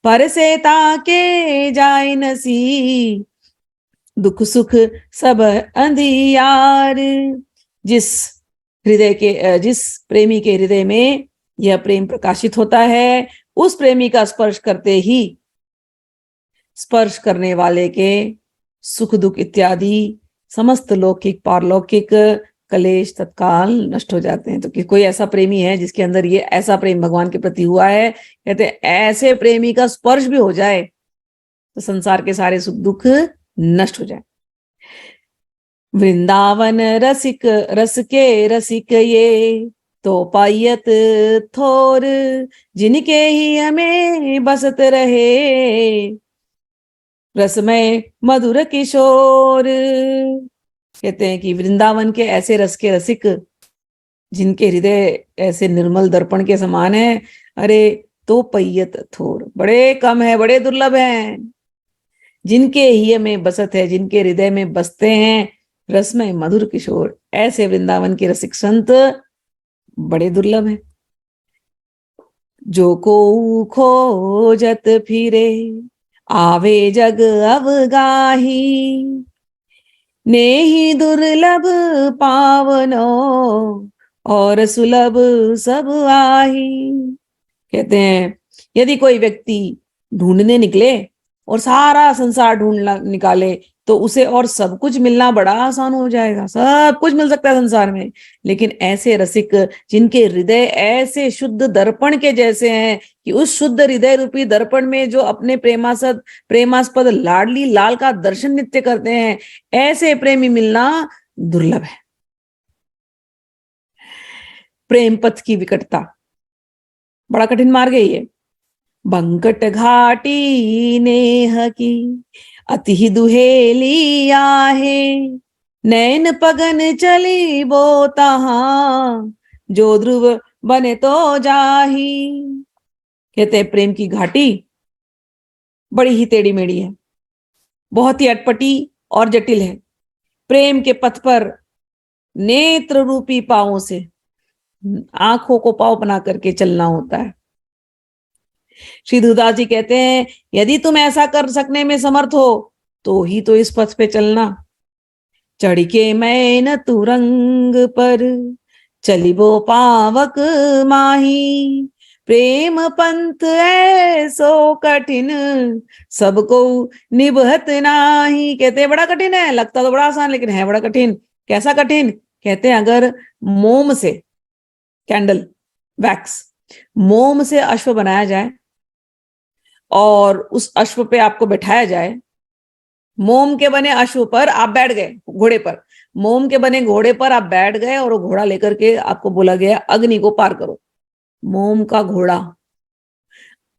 पर से ताके जाए नसी, दुख सुख सब अंधियार। जिस प्रेमी के हृदय में यह प्रेम प्रकाशित होता है, उस प्रेमी का स्पर्श करते ही स्पर्श करने वाले के सुख दुख इत्यादि समस्त लौकिक पारलौकिक कलेश तत्काल नष्ट हो जाते हैं। तो कि कोई ऐसा प्रेमी है जिसके अंदर ये ऐसा प्रेम भगवान के प्रति हुआ है, कहते हैं ऐसे प्रेमी का स्पर्श भी हो जाए तो संसार के सारे सुख दुख नष्ट हो जाए। वृंदावन रस के रसिक ये, तो पायत थोर, जिनके ही हमें बसत रहे, रसमय मधुर किशोर। कहते हैं कि वृंदावन के ऐसे रस के रसिक, जिनके हृदय ऐसे निर्मल दर्पण के समान है, अरे तो पैयत थोर, बड़े कम है, बड़े दुर्लभ हैं। जिनके ही में बसत है, जिनके हृदय में बसते हैं रसमय मधुर किशोर, ऐसे वृंदावन के रसिक संत बड़े दुर्लभ हैं। जो को खोजत फिरे, आवे जग अवगाही, नेहि दुर्लभ पावनो, और सुलभ सब आही। कहते हैं यदि कोई व्यक्ति ढूंढने निकले और सारा संसार ढूंढ निकाले तो उसे और सब कुछ मिलना बड़ा आसान हो जाएगा, सब कुछ मिल सकता है संसार में। लेकिन ऐसे रसिक जिनके हृदय ऐसे शुद्ध दर्पण के जैसे हैं कि उस शुद्ध हृदय रूपी दर्पण में जो अपने प्रेमास्पद लाडली लाल का दर्शन नित्य करते हैं, ऐसे प्रेमी मिलना दुर्लभ है। प्रेम पथ की विकटता, बड़ा कठिन मार्ग है ये। बंकट घाटी नेह की, अति ही दुहेली आहे, नैन पगन चली बो तहां, जो ध्रुव बने तो जाही। कहते हैं प्रेम की घाटी बड़ी ही टेढ़ी मेढ़ी है, बहुत ही अटपटी और जटिल है। प्रेम के पथ पर नेत्र रूपी पांवों से आंखों को पांव बना करके चलना होता है। श्री धुरदास जी कहते हैं यदि तुम ऐसा कर सकने में समर्थ हो तो ही तो इस पथ पे चलना। चढ़ के मैं न तुरंग पर, चलिबो पावक माही। प्रेम पंथ ऐसो कठिन, सबको निभत नाही। कहते हैं बड़ा कठिन है, लगता तो बड़ा आसान लेकिन है बड़ा कठिन। कैसा कठिन? कहते हैं अगर मोम से, कैंडल वैक्स, मोम से अश्व बनाया जाए और उस अश्व पे आपको बैठाया जाए, मोम के बने अश्व पर आप बैठ गए, घोड़े पर, मोम के बने घोड़े पर आप बैठ गए और वो घोड़ा लेकर के आपको बोला गया अग्नि को पार करो। मोम का घोड़ा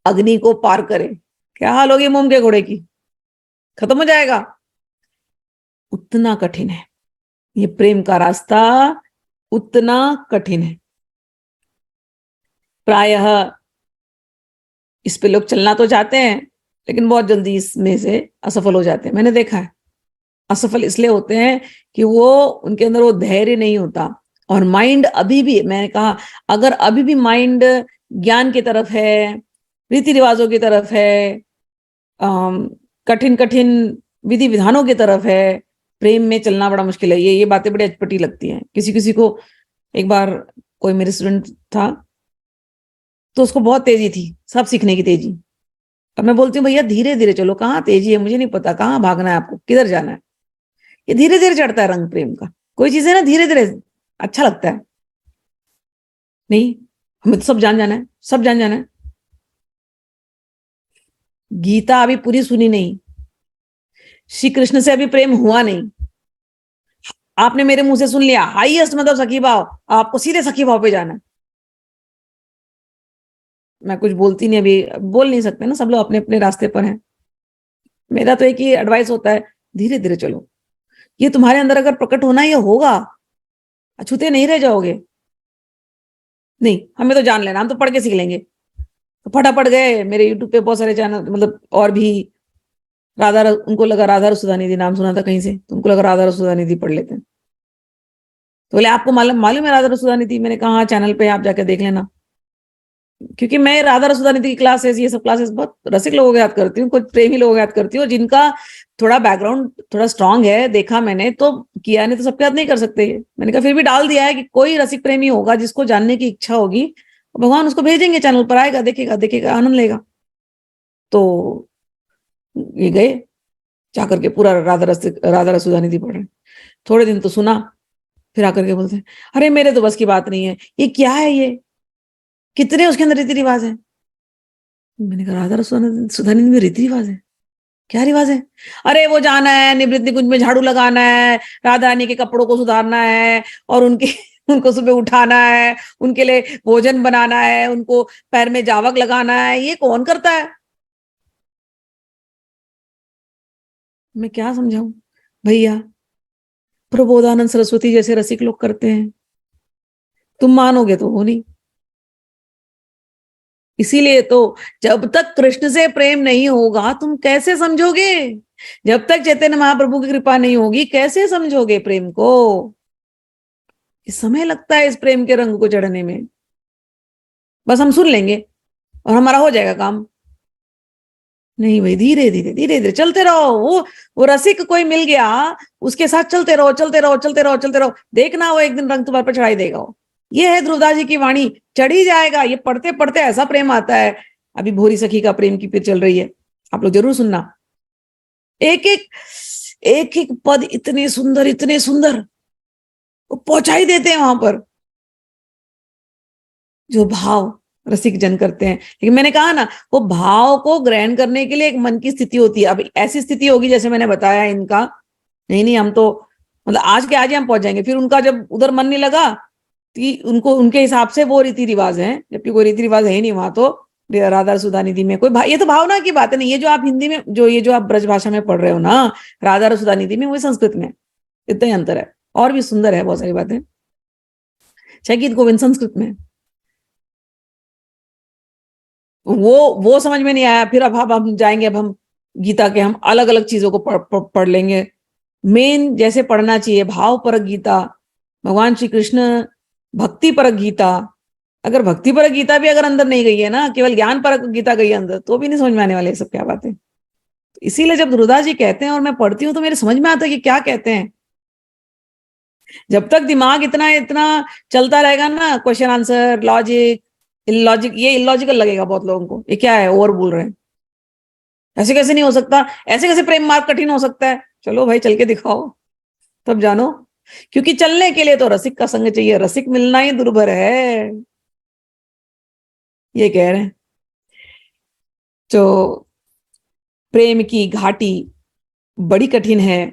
अग्नि को पार करे, क्या हाल होगी मोम के घोड़े की? खत्म हो जाएगा। उतना कठिन है ये प्रेम का रास्ता, उतना कठिन है। प्रायः इस पे लोग चलना तो चाहते हैं लेकिन बहुत जल्दी इसमें से असफल हो जाते हैं। मैंने देखा है असफल इसलिए होते हैं कि वो उनके अंदर वो धैर्य नहीं होता। और माइंड अभी भी, मैंने कहा अगर अभी भी माइंड ज्ञान की तरफ है, रीति रिवाजों की तरफ है, कठिन कठिन विधि विधानों की तरफ है, प्रेम में चलना बड़ा मुश्किल है। ये बातें बड़ी अटपटी लगती हैं किसी किसी को। एक बार कोई मेरे स्टूडेंट था तो उसको बहुत तेजी थी, सब सीखने की तेजी। अब मैं बोलती हूँ भैया धीरे धीरे चलो, कहाँ तेजी है मुझे नहीं पता, कहाँ भागना है आपको, किधर जाना है। ये धीरे धीरे चढ़ता है रंग प्रेम का। कोई चीज है ना धीरे धीरे अच्छा लगता है। नहीं, हमें तो सब जान जाना है, सब जान जाना है। गीता अभी पूरी सुनी नहीं, श्री कृष्ण से अभी प्रेम हुआ नहीं। आपने मेरे मुंह से सुन लिया हाईएस्ट मतलब सखी भाव, आपको सीधे सखी भाव पे जाना है। मैं कुछ बोलती नहीं, अभी बोल नहीं सकते ना, सब लोग अपने अपने रास्ते पर हैं। मेरा तो एक ही एडवाइस होता है, धीरे धीरे चलो। ये तुम्हारे अंदर अगर प्रकट होना ये होगा, अछूते नहीं रह जाओगे। नहीं, हमें तो जान लेना, हम तो पढ़ के सीख लेंगे। तो फटाफट गए, मेरे यूट्यूब पे बहुत सारे चैनल, मतलब और भी, उनको लगा राधा रसुधा निधि नाम सुना था कहीं से, तो उनको लगा राधा रसुधा निधि पढ़ लेते हैं। तो बोले आपको मालूम मालूम है राधा रसुधा निधि? मैंने कहा हाँ, चैनल पे आप जाकर देख लेना। क्योंकि मैं राधा रसुधा निधि की क्लासेस, ये सब क्लासेस बहुत रसिक लोगों को याद करती हूँ, कुछ प्रेमी लोगों को याद करती हूँ, जिनका थोड़ा बैकग्राउंड थोड़ा स्ट्रांग है, देखा मैंने तो किया, नहीं तो सबके याद नहीं कर सकते। मैंने कहा फिर भी डाल दिया है कि कोई रसिक प्रेमी होगा जिसको जानने की इच्छा होगी, भगवान उसको भेजेंगे चैनल पर, आएगा, देखेगा देखेगा आनंद लेगा। तो ये गए, जाकर के पूरा राधा रसुधा निधि पढ़ रहे। थोड़े दिन तो सुना, फिर आकर के बोलते हैं अरे मेरे तो बस की बात नहीं है, ये क्या है, ये कितने उसके अंदर रीति रिवाज है। मैंने कहा राधा रसुधा निधि में रीति रिवाज है? क्या रिवाज है? अरे वो जाना है निवृत्ति निकुंज में, झाड़ू लगाना है, राधा रानी के कपड़ों को सुधारना है, और उनके उनको सुबह उठाना है, उनके लिए भोजन बनाना है, उनको पैर में जावक लगाना है। ये कौन करता है? मैं क्या समझाऊं भैया, प्रबोधानंद सरस्वती जैसे रसिक लोग करते हैं, तुम मानोगे तो हो नहीं। इसीलिए तो जब तक कृष्ण से प्रेम नहीं होगा तुम कैसे समझोगे? जब तक चैतन्य महाप्रभु की कृपा नहीं होगी कैसे समझोगे प्रेम को? समय लगता है इस प्रेम के रंग को चढ़ने में। बस हम सुन लेंगे और हमारा हो जाएगा काम। नहीं भाई, धीरे धीरे धीरे धीरे चलते रहो। वो रसिक कोई मिल गया, उसके साथ चलते रहो चलते रहो चलते रहो चलते रहो, देखना वो एक दिन रंग तुम्हारे पर चढ़ाई देगा। वो ये है ध्रुवदास जी की वाणी, चढ़ ही जाएगा। ये पढ़ते पढ़ते ऐसा प्रेम आता है। अभी भोरी सखी का प्रेम की पिर चल रही है, आप लोग जरूर सुनना। एक एक एक एक पद इतने सुंदर वो पहुंचा ही देते हैं वहां पर, जो भाव रसिक जन करते हैं। लेकिन मैंने कहा ना, वो भाव को ग्रहण करने के लिए एक मन की स्थिति होती है। अब ऐसी स्थिति होगी जैसे मैंने बताया इनका, नहीं नहीं हम तो मतलब आज के आज ही हम पहुंच जाएंगे। फिर उनका जब उधर मन नहीं लगा कि उनको उनके हिसाब से वो रीति रिवाज है, जबकि कोई रीति रिवाज है ही नहीं वहां। तो राधा सुधा निधि में कोई ये तो भावना की बात है। नहीं, ये जो आप हिंदी में ये जो आप ब्रज भाषा में पढ़ रहे हो ना, राधा सुधा निधि में, वो संस्कृत में, इतना ही अंतर है। और भी सुंदर है बहुत सारी बातें। चाहे गीत गोविंद संस्कृत में, वो समझ में नहीं आया। फिर अब हम जाएंगे, अब हम गीता के हम अलग अलग चीजों को पढ़ लेंगे। मेन जैसे पढ़ना चाहिए भाव परक गीता, भगवान श्री कृष्ण भक्ति परक गीता। अगर भक्ति परक गीता भी अगर अंदर नहीं गई है ना, केवल ज्ञान परक गीता गई है अंदर, तो भी नहीं समझ में आने वाले सब क्या बातें। इसीलिए जब ध्रुवदास जी कहते हैं और मैं पढ़ती हूँ तो मेरे समझ में आता है कि क्या कहते हैं। जब तक दिमाग इतना इतना चलता रहेगा ना, क्वेश्चन आंसर, लॉजिक, इलॉजिक, ये इलॉजिकल लगेगा बहुत लोगों को, ये क्या है, ओवर बोल रहे हैं, ऐसे कैसे नहीं हो सकता, ऐसे कैसे प्रेम मार्ग कठिन हो सकता है, चलो भाई चल के दिखाओ तब जानो। क्योंकि चलने के लिए तो रसिक का संग चाहिए, रसिक मिलना ही दुर्भर है, ये कह रहे हैं। तो प्रेम की घाटी बड़ी कठिन है,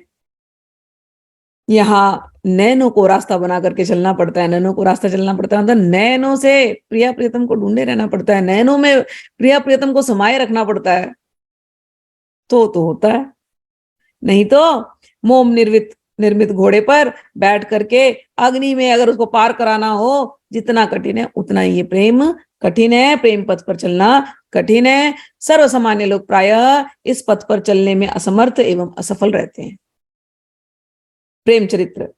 यहाँ नैनों को रास्ता बना करके चलना पड़ता है, नैनों को रास्ता चलना पड़ता है, मतलब नैनों से प्रिया प्रियतम को ढूंढे रहना पड़ता है, नैनों में प्रिया प्रियतम को समाये रखना पड़ता है, तो होता है। नहीं तो मोम निर्मित निर्मित घोड़े पर बैठ करके अग्नि में अगर उसको पार कराना हो, जितना कठिन है उतना ही ये प्रेम कठिन है, प्रेम पथ पर चलना कठिन है। सर्वसामान्य लोग प्रायः इस पथ पर चलने में असमर्थ एवं असफल रहते हैं। प्रेम चरित्र।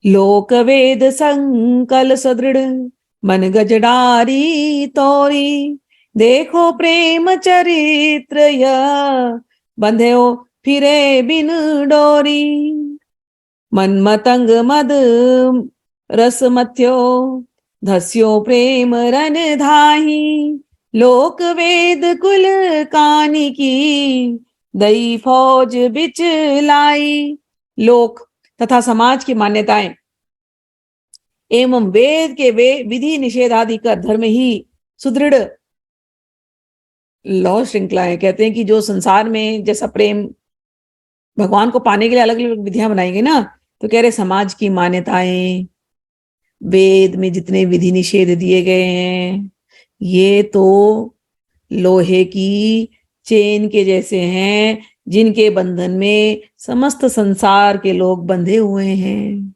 लोक वेद संकल सदृढ़ मन गजडारी तोरी, देखो प्रेम चरित्र यह बंध्यो फिरे बिन डोरी, मन मतंग मद रस मथ्यो धस्यो प्रेम रन धाही, लोक वेद कुल कानी की दई फौज बिच लाई। लोक तथा समाज की मान्यताएं एवं वेद के वे विधि निषेधादि का धर्म ही सुदृढ़ लौ श्रृंखलाएं, कहते हैं कि जो संसार में जैसा प्रेम भगवान को पाने के लिए अलग अलग विधियां बनाएंगे ना, तो कह रहे समाज की मान्यताएं, वेद में जितने विधि निषेध दिए गए हैं, ये तो लोहे की चेन के जैसे हैं, जिनके बंधन में समस्त संसार के लोग बंधे हुए हैं।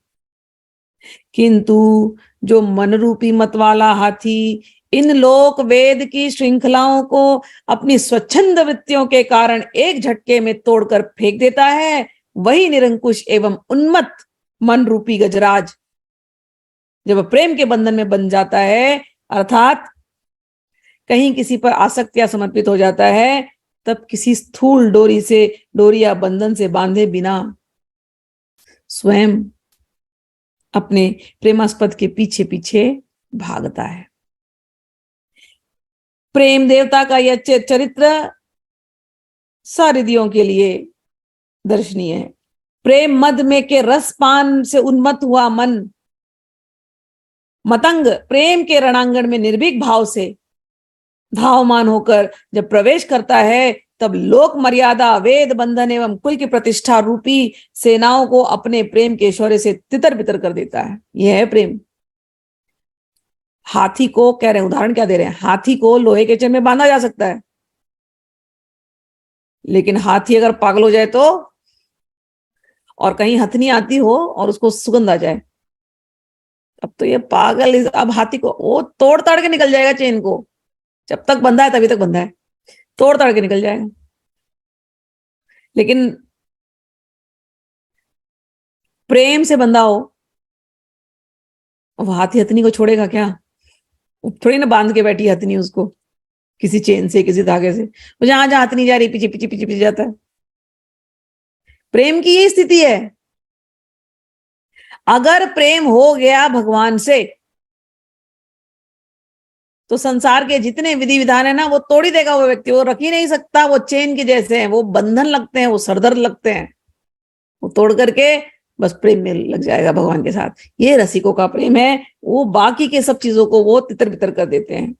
किंतु जो मन रूपी मत वाला हाथी इन लोक वेद की श्रृंखलाओं को अपनी स्वच्छंद वृत्तियों के कारण एक झटके में तोड़कर फेंक देता है, वही निरंकुश एवं उन्मत्त मन रूपी गजराज जब प्रेम के बंधन में बन जाता है, अर्थात कहीं किसी पर आसक्त या समर्पित हो जाता है, तब किसी स्थूल डोरी या बंधन से बांधे बिना स्वयं अपने प्रेमास्पद के पीछे पीछे भागता है। प्रेम देवता का यह चरित्र सारिदियों के लिए दर्शनीय है। प्रेम मद में के रसपान से उन्मत्त हुआ मन मतंग प्रेम के रणांगण में निर्भीक भाव से धावमान होकर जब प्रवेश करता है, तब लोक मर्यादा, वेद बंधन एवं कुल की प्रतिष्ठा रूपी सेनाओं को अपने प्रेम के शौर्य से तितर बितर कर देता है। यह है प्रेम। हाथी को कह रहे हैं, उदाहरण क्या दे रहे हैं, हाथी को लोहे के चेन में बांधा जा सकता है, लेकिन हाथी अगर पागल हो जाए तो, और कहीं हथनी आती हो और उसको सुगंध आ जाए, अब तो ये पागल, अब हाथी को वो तोड़ ताड़ के निकल जाएगा चेन को, जब तक बंधा है तभी तक बंधा है, तोड़ ताड़ के निकल जाएगा। लेकिन प्रेम से बंधा हो, वो हाथी हथनी को छोड़ेगा क्या? थोड़ी ना बांध के बैठी हथनी उसको किसी चेन से, किसी धागे से, वो जहां जहां हथनी जा रही पीछे पीछे पीछे पीछे जाता है। प्रेम की ये स्थिति है। अगर प्रेम हो गया भगवान से, तो संसार के जितने विधि विधान है ना, वो तोड़ ही देगा वो व्यक्ति, वो रख ही नहीं सकता, वो चेन के जैसे हैं, वो बंधन लगते हैं, वो सरदर्द लगते हैं, वो तोड़ करके बस प्रेम में लग जाएगा भगवान के साथ। ये रसिकों का प्रेम है, वो बाकी के सब चीजों को वो तितर बितर कर देते हैं।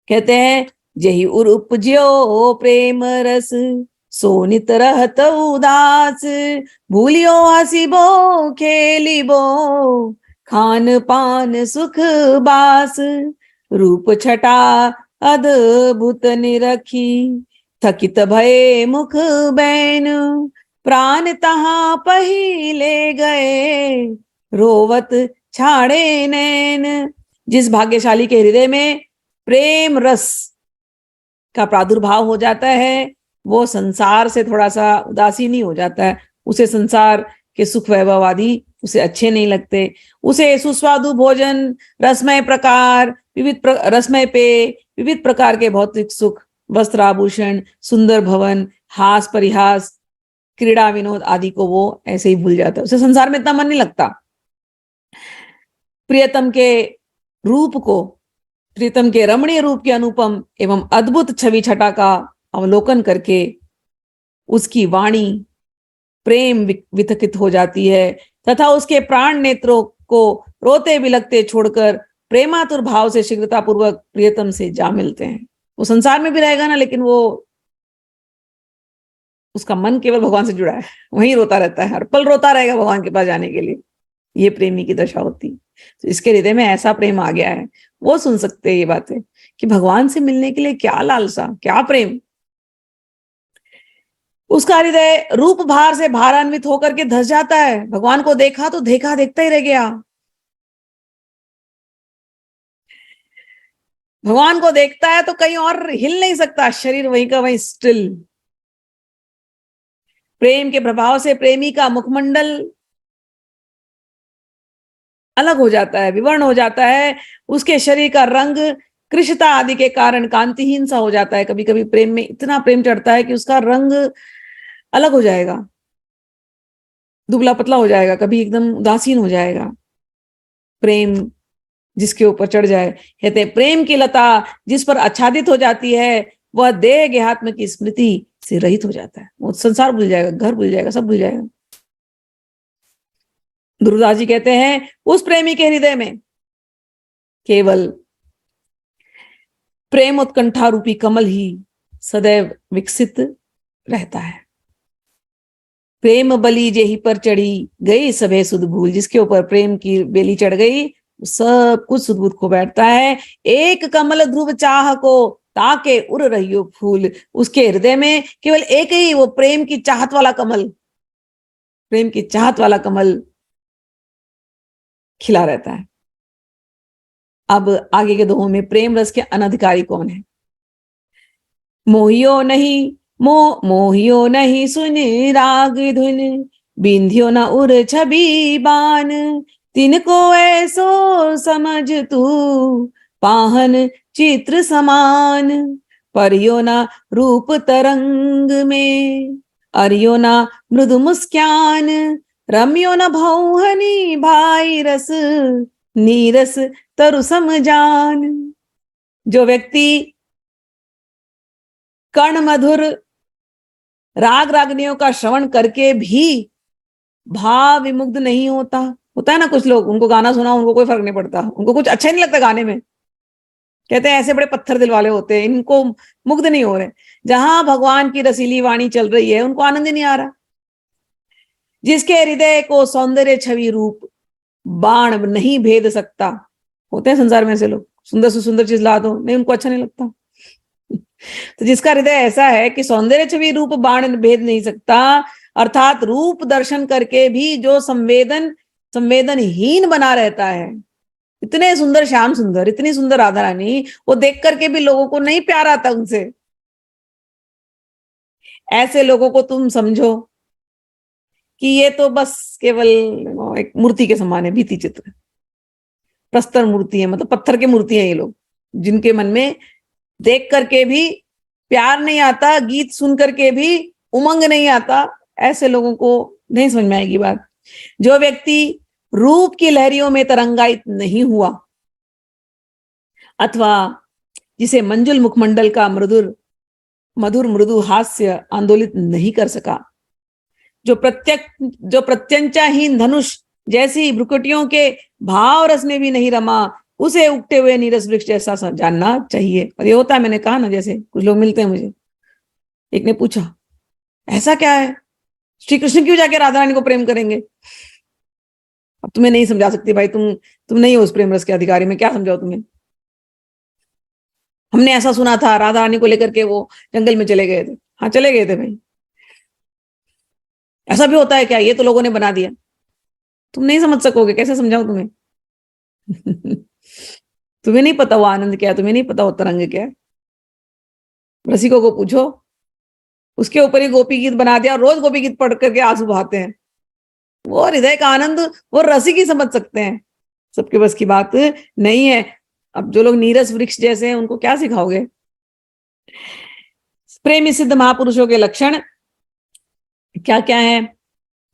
कहते हैं, जही उर उपज्यो प्रेम रस, सोनित रहत उदास, भूलियो हसीबो खेलिबो, खान पान सुख बास, रूप छटा अद्भुत निरखी, थकित भये मुख बैन, प्राण तहां पहिले गए, रोवत छाड़े नैन। जिस भाग्यशाली के हृदय में प्रेम रस का प्रादुर्भाव हो जाता है, वो संसार से थोड़ा सा उदासीन ही हो जाता है, उसे संसार के सुख वैभव आदि उसे अच्छे नहीं लगते, उसे सुस्वादु भोजन, रसमय प्रकार, रसमय पेय, विविध प्रकार के भौतिक सुख, वस्त्र आभूषण, सुंदर भवन, हास परिहास, क्रीड़ा विनोद आदि को वो ऐसे ही भूल जाता है, उसे संसार में इतना मन नहीं लगता। प्रियतम के रूप को, प्रीतम के रमणीय रूप के अनुपम एवं अद्भुत छवि छटा का अवलोकन करके उसकी वाणी प्रेम विथकित हो जाती है तथा उसके प्राण नेत्रों को रोते बिलखते छोड़कर प्रेमातुर भाव से शीघ्रता पूर्वक प्रियतम से जा मिलते हैं। वो संसार में भी रहेगा ना, लेकिन वो उसका मन केवल भगवान से जुड़ा है, वहीं रोता रहता है, हर पल रोता रहेगा भगवान के पास जाने के लिए। ये प्रेमी की दशा होती। तो इसके हृदय में ऐसा प्रेम आ गया है, वो सुन सकते हैं ये बातें कि भगवान से मिलने के लिए क्या लालसा, क्या प्रेम। उसका हृदय रूप भार से भारान्वित होकर के धस जाता है। भगवान को देखा तो देखा देखता ही रह गया। भगवान को देखता है तो कहीं और हिल नहीं सकता, शरीर वहीं का वहीं स्टिल। प्रेम के प्रभाव से प्रेमी का मुखमंडल अलग हो जाता है, विवर्ण हो जाता है। उसके शरीर का रंग कृष्णता आदि के कारण कांतिहीन सा हो जाता है। कभी कभी प्रेम में इतना प्रेम चढ़ता है कि उसका रंग अलग हो जाएगा, दुबला पतला हो जाएगा, कभी एकदम उदासीन हो जाएगा। प्रेम जिसके ऊपर चढ़ जाए, कहते हैं प्रेम की लता जिस पर आच्छादित हो जाती है वह देह गेहात्म की स्मृति से रहित हो जाता है। वो संसार भूल जाएगा, घर भूल जाएगा, सब भूल जाएगा। ध्रुवदास जी कहते हैं उस प्रेमी के हृदय में केवल प्रेम उत्कंठा रूपी कमल ही सदैव विकसित रहता है। प्रेम बली जेही पर चढ़ी गई सभे सुध भूल, जिसके ऊपर प्रेम की बेली चढ़ गई सब कुछ सुध बुध खो बैठता है। एक कमल ध्रुव चाह को ताके उड़ रहियो फूल, उसके हृदय में केवल एक ही वो प्रेम की चाहत वाला कमल, प्रेम की चाहत वाला कमल खिला रहता है। अब आगे के दोहों में प्रेम रस के अनधिकारी कौन है? मोहियो नहीं मोहियो नहीं सुन राग धुन, बिंधियो न उर छवि बान, तिनको ऐसो समझ तू पाहन चित्र समान, परियो ना रूप तरंग में, अरियो ना मृदु मुस्कान, रम्यो न भौहनी भाई रस, नीरस तरु समजान। जो व्यक्ति कर्ण मधुर राग रागनियों का श्रवण करके भी भाव विमुग्ध नहीं होता, होता है ना कुछ लोग, उनको गाना सुना उनको कोई फर्क नहीं पड़ता, उनको कुछ अच्छा नहीं लगता गाने में, कहते हैं ऐसे बड़े पत्थर दिल वाले होते हैं, इनको मुग्ध नहीं हो रहे। जहां भगवान की रसीली वाणी चल रही है उनको आनंद ही नहीं आ रहा। जिसके हृदय को सौंदर्य छवि रूप बाण नहीं भेद सकता, होते हैं संसार में ऐसे लोग, सुंदर से सुंदर चीज ला दो, नहीं उनको अच्छा नहीं लगता। तो जिसका हृदय ऐसा है कि सौंदर्य छवि रूप बाण भेद नहीं सकता, अर्थात रूप दर्शन करके भी जो संवेदनहीन बना रहता है। इतने सुंदर श्याम सुंदर, इतनी सुंदर राधा रानी, वो देख करके भी लोगों को नहीं प्यार आता उनसे। ऐसे लोगों को तुम समझो कि ये तो बस केवल एक मूर्ति के समान है, भित्ति चित्र, प्रस्तर मूर्ति है, मतलब पत्थर की मूर्ति है ये लोग, जिनके मन में देख करके भी प्यार नहीं आता, गीत सुन करके भी उमंग नहीं आता। ऐसे लोगों को नहीं समझ में आएगी बात। जो व्यक्ति रूप की लहरियों में तरंगायित नहीं हुआ, अथवा जिसे मंजुल मुखमंडल का मधुर मृदु हास्य आंदोलित नहीं कर सका, जो प्रत्यंचाहीन धनुष जैसी भ्रुकुटियों के भाव रस में भी नहीं रमा, उसे उगते हुए नीरस वृक्ष जैसा जानना चाहिए। और ये होता है, मैंने कहा ना, जैसे कुछ लोग मिलते हैं मुझे, एक ने पूछा ऐसा क्या है, श्री कृष्ण क्यों जाके राधा रानी को प्रेम करेंगे? अब तुम्हें नहीं समझा सकती भाई, तुम नहीं हो उस प्रेम रस के अधिकारी, में क्या समझाओ तुम्हें। हमने ऐसा सुना था राधा रानी को लेकर के वो जंगल में चले गए थे। हाँ चले गए थे भाई, ऐसा भी होता है क्या? ये तो लोगों ने बना दिया, तुम नहीं समझ सकोगे, कैसे समझाऊं तुम्हें? तुम्हें नहीं पता वो आनंद क्या है, तुम्हें नहीं पता वो तरंग क्या है। रसिकों को पूछो, उसके ऊपर ही गोपी गीत बना दिया, रोज गोपी गीत पढ़ करके आंसू बहाते हैं। वो हृदय का आनंद वो रसिक ही समझ सकते हैं, सबके बस की बात नहीं है। अब जो लोग नीरस वृक्ष जैसे हैं उनको क्या सिखाओगे? प्रेमी सिद्ध महापुरुषों के लक्षण, क्या क्या है?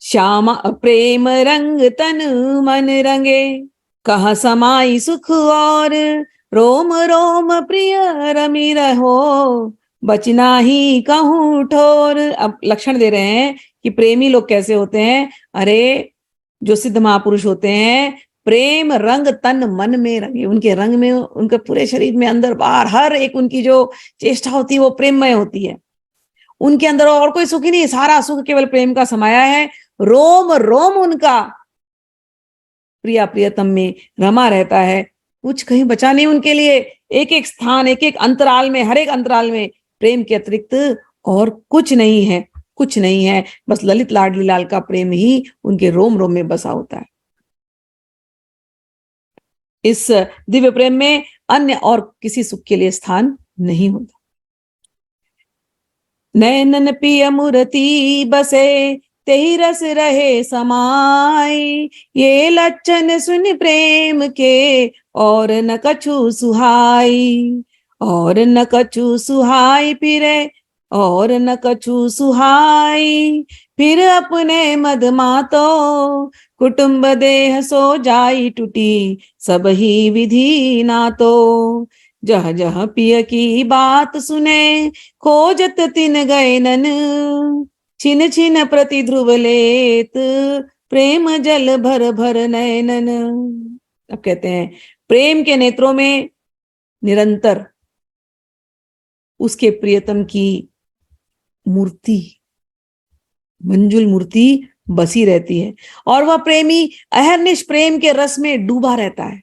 श्यामा प्रेम रंग तन मन रंगे, कहाँ समाई सुख और रोम रोम प्रिय रमी रहो, बचना ही कहूँ ठोर। अब लक्षण दे रहे हैं कि प्रेमी लोग कैसे होते हैं। अरे जो सिद्ध महापुरुष होते हैं, प्रेम रंग तन मन में रंगे, उनके रंग में, उनके पूरे शरीर में अंदर बाहर हर एक उनकी जो चेष्टा होती है वो प्रेममय होती है। उनके अंदर और कोई सुख ही नहीं, सारा सुख केवल प्रेम का समाया है। रोम रोम उनका प्रिया प्रियतम में रमा रहता है, कुछ कहीं बचा नहीं उनके लिए। एक एक स्थान, एक एक अंतराल में, हर एक अंतराल में प्रेम के अतिरिक्त और कुछ नहीं है, कुछ नहीं है। बस ललित लाडली लाल का प्रेम ही उनके रोम रोम में बसा होता है। इस दिव्य प्रेम में अन्य और किसी सुख के लिए स्थान नहीं होता। नैनन पिय मूर्ति बसे, तेहि रस रहे समाई, ये लक्षण सुन प्रेम के और न कछु सुहाई, और न कछु सुहाई फिरे, और न कछु सुहाई फिर अपने मद मातो, कुटुंब देह सो जाई टूटी, सब ही विधि नातो, जह जह पिय की बात सुने, खोजत तिन गए नन, छिन छिन प्रति ध्रुव लेत, प्रेम जल भर भर नयनन। अब कहते हैं प्रेम के नेत्रों में निरंतर उसके प्रियतम की मूर्ति, मंजुल मूर्ति बसी रहती है, और वह प्रेमी अहर्निश प्रेम के रस में डूबा रहता है,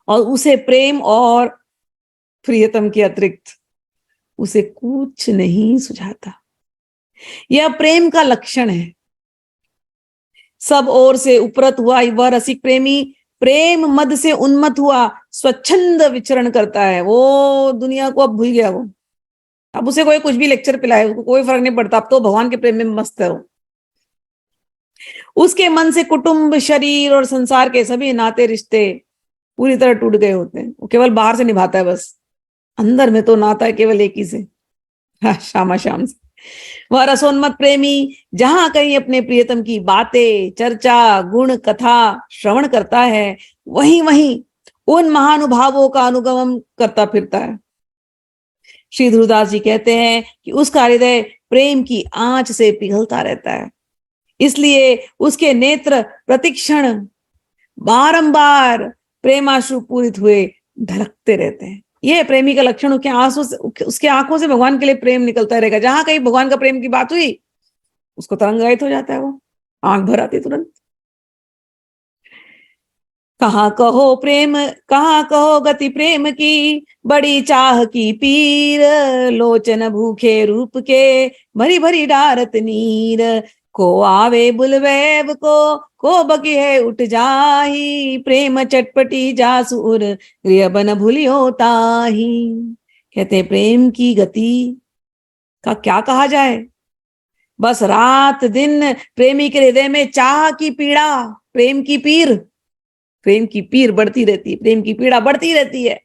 और उसे प्रेम और प्रियतम के अतिरिक्त उसे कुछ नहीं सुझाता। यह प्रेम का लक्षण है। सब ओर से उपरत हुआ वह रसिक प्रेमी प्रेम मद से उन्मत्त हुआ स्वच्छंद विचरण करता है। वो दुनिया को अब भूल गया, वो अब उसे कोई कुछ भी लेक्चर पिलाए उसको कोई फर्क नहीं पड़ता, अब तो भगवान के प्रेम में मस्त है वो। उसके मन से कुटुंब, शरीर और संसार के सभी नाते रिश्ते पूरी तरह टूट गए होते हैं। वो केवल बाहर से निभाता है, बस अंदर में तो नाता है केवल एक ही से, श्यामा श्याम से। वह रसोन्मत्त प्रेमी जहां कहीं अपने प्रियतम की बातें, चर्चा, गुण कथा श्रवण करता है, वहीं वहीं उन महानुभावों का अनुगमन करता फिरता है। श्री ध्रुवदास जी कहते हैं कि उसका हृदय प्रेम की आंच से पिघलता रहता है, इसलिए उसके नेत्र प्रतिक्षण बारंबार प्रेमाश्रु पूरित हुए धड़कते रहते हैं। यह प्रेमी का लक्षण। उसके आंसू से, उसके आंखों से भगवान के लिए प्रेम निकलता रहेगा। जहां कहीं भगवान का प्रेम की बात हुई उसको तरंगायित हो जाता है, वो आंख भर आती तुरंत। कहाँ कहो प्रेम, कहाँ कहो गति प्रेम की, बड़ी चाह की पीर, लोचन भूखे रूप के भरी भरी डारत नीर, को आवे बुलवेब को बकी है उठ जाही, प्रेम चटपटी जासुर गृह बन भूलियो ताही। कहते प्रेम की गति का क्या कहा जाए, बस रात दिन प्रेमी के हृदय में चाह की पीड़ा, प्रेम की पीर, प्रेम की पीर बढ़ती रहती है, प्रेम की पीड़ा बढ़ती रहती है।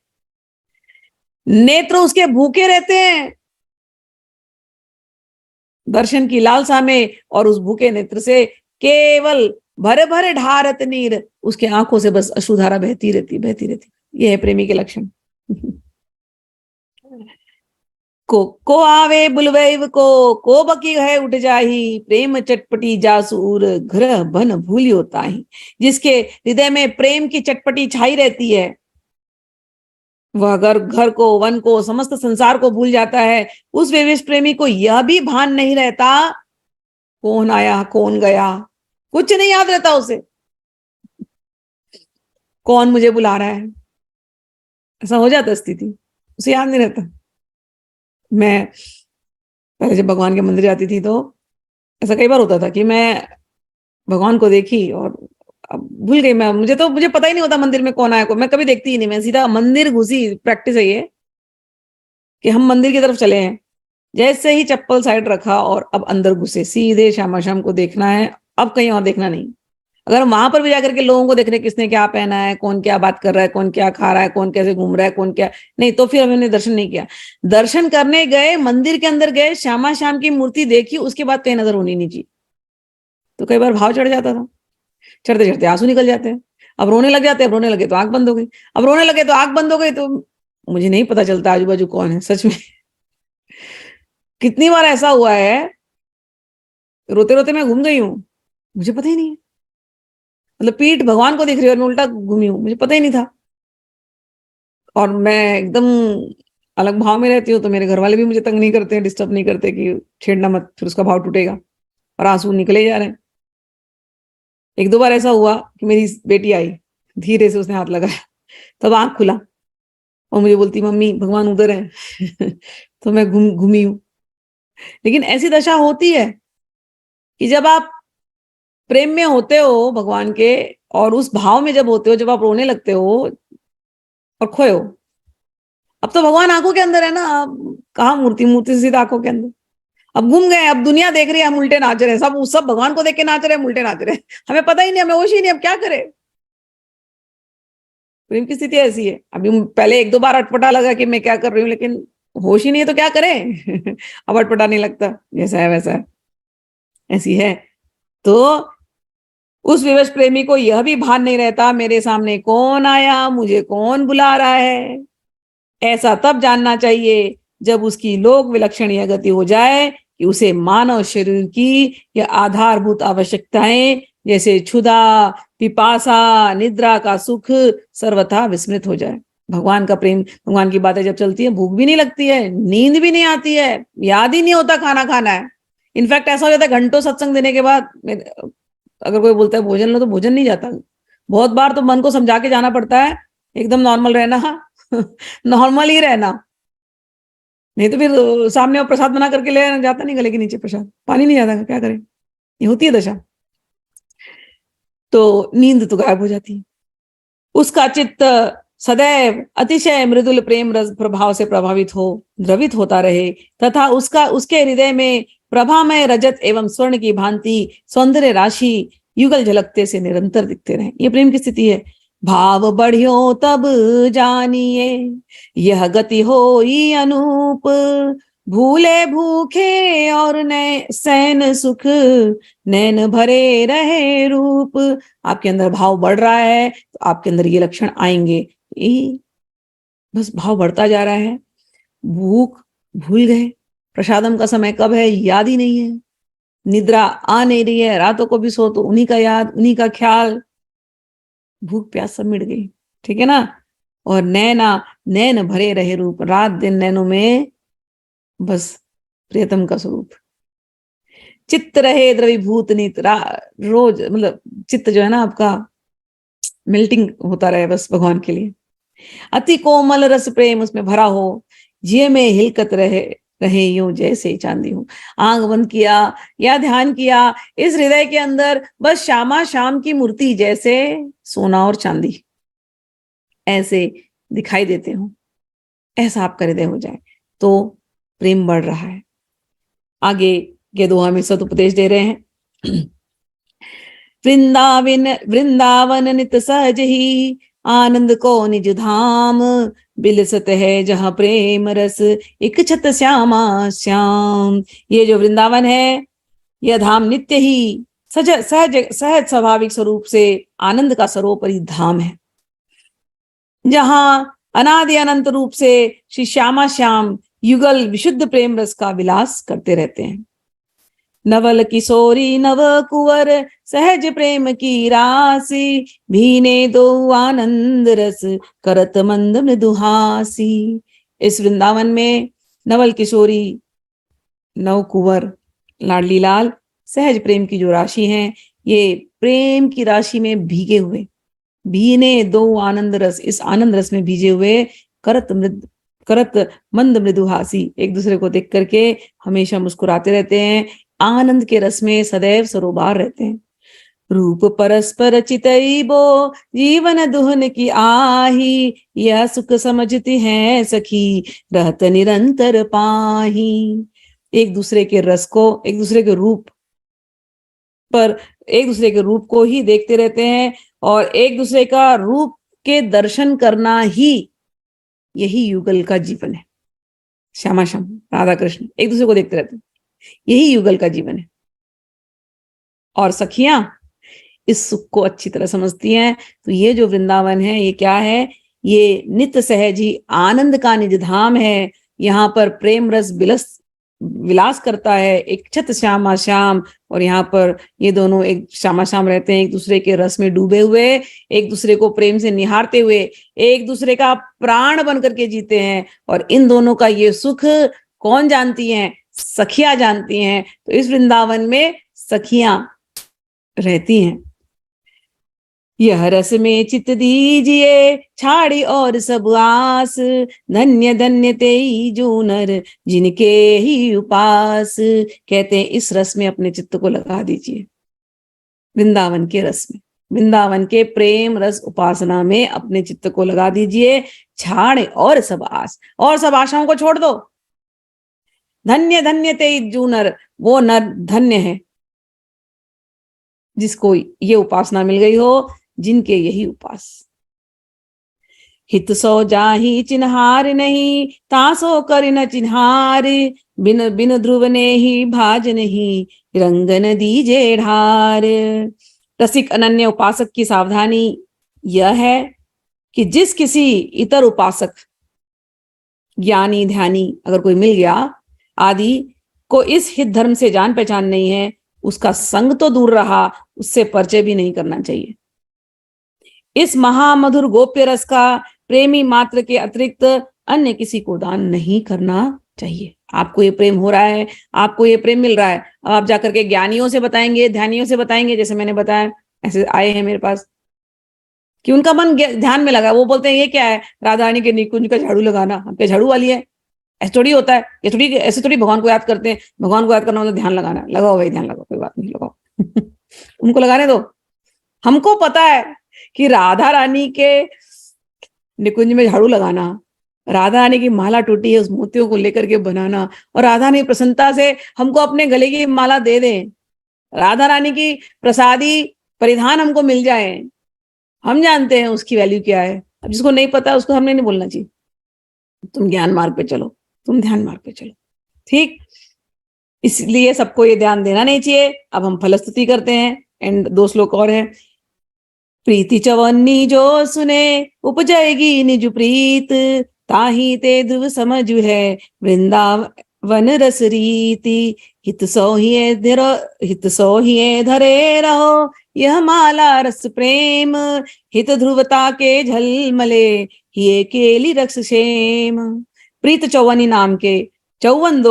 नेत्र उसके भूखे रहते हैं दर्शन की लालसा में, और उस भूखे नेत्र से केवल भरे भरे ढारत नीर, उसके आंखों से बस अश्रुधारा बहती रहती, बहती रहती। यह है प्रेमी के लक्षण। को आवे बुलवेव को बकी है उठ जाही, प्रेम चटपटी जासूर घृह बन भूलियो ताही। जिसके हृदय में प्रेम की चटपटी छाई रहती है, वह घर को, वन को, समस्त संसार को भूल जाता है। उस विवेश प्रेमी को यह भी भान नहीं रहता कौन आया कौन गया, कुछ नहीं याद रहता उसे, कौन मुझे बुला रहा है, ऐसा हो जाता स्थिति, उसे याद नहीं रहता। मैं पहले जब भगवान के मंदिर जाती थी तो ऐसा कई बार होता था कि मैं भगवान को देखी और अब भूल गई मैं, मुझे पता ही नहीं होता मंदिर में कौन आया, को मैं कभी देखती ही नहीं, मैं सीधा मंदिर घुसी। प्रैक्टिस है ये कि हम मंदिर की तरफ चले हैं, जैसे ही चप्पल साइड रखा और अब अंदर घुसे, सीधे श्यामा श्याम को देखना है, अब कहीं और देखना नहीं। अगर वहां पर भी जाकर के लोगों को देख रहे किसने क्या पहना है, कौन क्या बात कर रहा है, कौन क्या खा रहा है, कौन कैसे घूम रहा है, कौन क्या नहीं, तो फिर हमने दर्शन नहीं किया। दर्शन करने गए, मंदिर के अंदर गए, श्यामा श्याम की मूर्ति देखी, उसके बाद कहीं नजर होनी नहीं चाहिए। तो कई बार भाव चढ़ जाता था, चढ़ते चढ़ते आंसू निकल जाते हैं। अब रोने लग जाते हैं, अब रोने लगे तो आंख बंद हो गई, अब रोने लगे तो आंख बंद हो गई, तो मुझे नहीं पता चलता आजू बाजू कौन है सच में। कितनी बार ऐसा हुआ है, रोते रोते मैं घूम गई हूँ, मुझे पता ही नहीं है। मतलब पीठ भगवान को दिख रही है और मैं उल्टा घूमी हूँ, मुझे पता ही नहीं था। और मैं एकदम अलग भाव में रहती हूँ, तो मेरे घर वाले भी मुझे तंग नहीं करते हैं, डिस्टर्ब नहीं करते कि छेड़ना मत, फिर उसका भाव टूटेगा, और आंसू निकले जा रहे हैं। एक दो बार ऐसा हुआ कि मेरी बेटी आई, धीरे से उसने हाथ लगाया, तब आंख खुला और मुझे बोलती मम्मी भगवान उधर है। तो मैं घूमी हूं। लेकिन ऐसी दशा होती है कि जब आप प्रेम में होते हो भगवान के, और उस भाव में जब होते हो, जब आप रोने लगते हो और खोए हो, अब तो भगवान आंखों के अंदर है ना, अब कहाँ मूर्ति, मूर्ति से सीधा आंखों के अंदर। अब घूम गए, अब दुनिया देख रही है, हम उल्टे नाच रहे हैं, सब सब भगवान को देख के नाच रहे हैं, हम उल्टे नाच रहे हैं, हमें पता ही नहीं, हमें होश ही नहीं, अब क्या करें। प्रेम की स्थिति ऐसी है। अभी पहले एक दो बार अटपटा लगा कि मैं क्या कर रही हूँ, लेकिन होश ही नहीं है तो क्या करें। अब अटपटा नहीं लगता, जैसा है वैसा है, ऐसी है। तो उस विवश प्रेमी को यह भी भान नहीं रहता मेरे सामने कौन आया, मुझे कौन बुला रहा है। ऐसा तब जानना चाहिए जब उसकी लोक विलक्षण यह गति हो जाए कि उसे मानव शरीर की यह आधारभूत आवश्यकताएं जैसे क्षुधा, पिपासा, निद्रा का सुख सर्वथा विस्मृत हो जाए। भगवान का प्रेम, भगवान की बातें जब चलती है, भूख भी नहीं लगती है, नींद भी नहीं आती है, याद ही नहीं होता खाना खाना है। इनफैक्ट ऐसा हो जाता है घंटों सत्संग देने के बाद अगर कोई बोलता है भोजन लो, तो भोजन नहीं जाता। बहुत बार तो मन को समझा के जाना पड़ता है, एकदम नॉर्मल रहना। नॉर्मल ही रहना, नहीं तो फिर सामने और प्रसाद बना करके ले जाता नहीं गले के नीचे, प्रसाद पानी नहीं जाता, क्या करें, ये होती है दशा। तो नींद तो गायब हो जाती है। उसका चित्त सदैव अतिशय मृदुल प्रेम रस प्रभाव से प्रभावित हो, द्रवित होता रहे, तथा उसके हृदय में प्रभामय रजत एवं स्वर्ण की भांति सौंदर्य राशि युगल झलकते से निरंतर दिखते रहे। ये प्रेम की स्थिति है। भाव बढ़ियो तब जानिए यह गति होई अनूप, भूले भूखे और नए सैन सुख, नैन भरे रहे रूप। आपके अंदर भाव बढ़ रहा है तो आपके अंदर ये लक्षण आएंगे। ये बस भाव बढ़ता जा रहा है, भूख भूल गए, प्रसादम का समय कब है याद ही नहीं है, निद्रा आ नहीं रही है, रातों को भी सो तो उन्हीं का याद, उन्हीं का ख्याल, भूख प्यास सब मिट गई, ठीक है ना। और नैन भरे रहे रूप, रात दिन नैनों में बस प्रियतम का स्वरूप। चित्त रहे द्रवीभूत नित, रोज मतलब चित्त जो है ना आपका मेल्टिंग होता रहे बस भगवान के लिए। अति कोमल रस प्रेम उसमें भरा हो, जिये में हिलकत रहे रहे यूं जैसे चांदी हूं। आंख बंद किया या ध्यान किया, इस हृदय के अंदर बस श्यामा श्याम की मूर्ति जैसे सोना और चांदी ऐसे दिखाई देते हो, ऐसा आपका हृदय हो जाए तो प्रेम बढ़ रहा है। आगे के दोहा में सदुपदेश दे रहे हैं। वृंदावन नित सहज ही, आनंद को निज धाम, बिलसत है जहां प्रेम रस, एक छत श्यामा श्याम। ये जो वृंदावन है, यह धाम नित्य ही सहज सहज स्वाभाविक स्वरूप से आनंद का सर्वोपरि धाम है, जहां अनादि अनंत रूप से श्री श्यामा श्याम युगल विशुद्ध प्रेम रस का विलास करते रहते हैं। नवल किशोरी नव कुंवर, सहज प्रेम की राशि, भीने दो आनंद रस, करत मंद मृदुहासी। इस वृंदावन में नवल किशोरी, नव कुंवर, लाडली लाल, सहज प्रेम की जो राशि है, ये प्रेम की राशि में भीगे हुए, भीने दो आनंद रस, इस आनंद रस में भीजे हुए, करत मंद मृदुहासी, एक दूसरे को देख करके हमेशा मुस्कुराते रहते हैं, आनंद के रस में सदैव सरोबार रहते हैं। रूप परस्पर चितई बो, जीवन दुहन की आही, यह सुख समझती है सखी, रहत निरंतर पाही। एक दूसरे के रस को, एक दूसरे के रूप पर एक दूसरे के रूप को ही देखते रहते हैं, और एक दूसरे का रूप के दर्शन करना ही यही युगल का जीवन है। श्यामा श्याम, राधा कृष्ण एक दूसरे को देखते रहते हैं, यही युगल का जीवन है। और सखियां इस सुख को अच्छी तरह समझती हैं। तो ये जो वृंदावन है, ये क्या है? ये नित्य सहज ही आनंद का निज धाम है। यहाँ पर प्रेम रस विलास करता है, एक छत श्यामा श्याम। और यहाँ पर ये दोनों एक श्यामा श्याम रहते हैं, एक दूसरे के रस में डूबे हुए, एक दूसरे को प्रेम से निहारते हुए, एक दूसरे का प्राण बन करके जीते हैं। और इन दोनों का ये सुख कौन जानती हैं? सखियां जानती हैं। तो इस वृंदावन में सखियां रहती हैं। यह रस में चित दीजिए छाड़ी और सब आस, धन्य धन्य तेई जो नर जिनके ही उपास। कहते हैं इस रस में अपने चित्त को लगा दीजिए, वृंदावन के रस में, वृंदावन के प्रेम रस उपासना में अपने चित्त को लगा दीजिए। छाड़े और सब आस, और सब आशाओं को छोड़ दो। धन्य धन्य तेई जो नर, वो नर धन्य है जिसको ये उपासना मिल गई हो, जिनके यही उपास। हित सो जाहि चिन्हार नहीं, तासो कर न चिन्हार। बिन बिन ध्रुव ने ही भाज नहीं, रंगन दीजे ढार। रसिक अनन्य उपासक की सावधानी यह है कि जिस किसी इतर उपासक, ज्ञानी ध्यानी अगर कोई मिल गया आदि को इस हित धर्म से जान पहचान नहीं है, उसका संग तो दूर रहा, उससे परिचय भी नहीं करना चाहिए। इस महामधुर गोप्य रस का प्रेमी मात्र के अतिरिक्त अन्य किसी को दान नहीं करना चाहिए। आपको ये प्रेम हो रहा है, आपको ये प्रेम मिल रहा है, अब आप जाकर के ज्ञानियों से बताएंगे, ध्यानियों से बताएंगे, जैसे मैंने बताया, ऐसे आए हैं मेरे पास कि उनका मन ध्यान में लगा, वो बोलते हैं ये क्या है? राधा रानी के निकुंज का झाड़ू लगाना, हम पे झाड़ू वाली है? ऐसे थोड़ी होता है, ये थोड़ी, ऐसे थोड़ी भगवान को याद करते हैं। भगवान को याद करना मतलब ध्यान लगाना। लगाओ भाई ध्यान लगाओ, कोई बात नहीं, लगाओ उनको लगाने दो। हमको पता है कि राधा रानी के निकुंज में झाड़ू लगाना, राधा रानी की माला टूटी है उस मोतियों को लेकर के बनाना, और राधा रानी प्रसन्नता से हमको अपने गले की माला दे दें, राधा रानी की प्रसादी परिधान हमको मिल जाए, हम जानते हैं उसकी वैल्यू क्या है। अब जिसको नहीं पता उसको हमने नहीं बोलना चाहिए तुम ज्ञान मार्ग पे चलो, तुम ध्यान मार्ग पे चलो, ठीक। इसलिए सबको ये ध्यान देना नहीं चाहिए। अब हम फलस्तुति करते हैं, एंड 2 श्लोक और हैं। प्रीति चवन्नी जो सुने, उपजाएगी निज प्रीत, ताही ते ध्रुव समझु है, वृंदावन रस रीति। हित सो ही धरे रहो, यह माला रस प्रेम, हित ध्रुवता के झलमले, ये केली रक्ष क्षेम। प्रीत चौवनी नाम के 54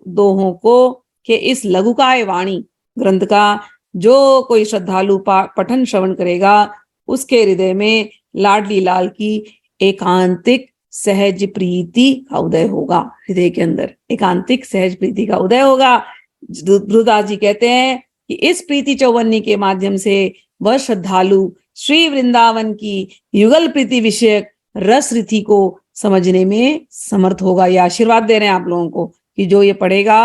दोहों को के इस लघुकाय वाणी ग्रंथ का जो कोई श्रद्धालु पठन श्रवण करेगा, उसके हृदय में लाडली लाल की एकांतिक सहज प्रीति का उदय होगा। हृदय के अंदर एकांतिक सहज प्रीति का उदय होगा। ध्रुवदास जी कहते हैं कि इस प्रीति चौवन्नी के माध्यम से वह श्रद्धालु श्री वृंदावन की युगल प्रीति विषयक रस रीति को समझने में समर्थ होगा। ये आशीर्वाद दे रहे हैं आप लोगों को कि जो ये पढ़ेगा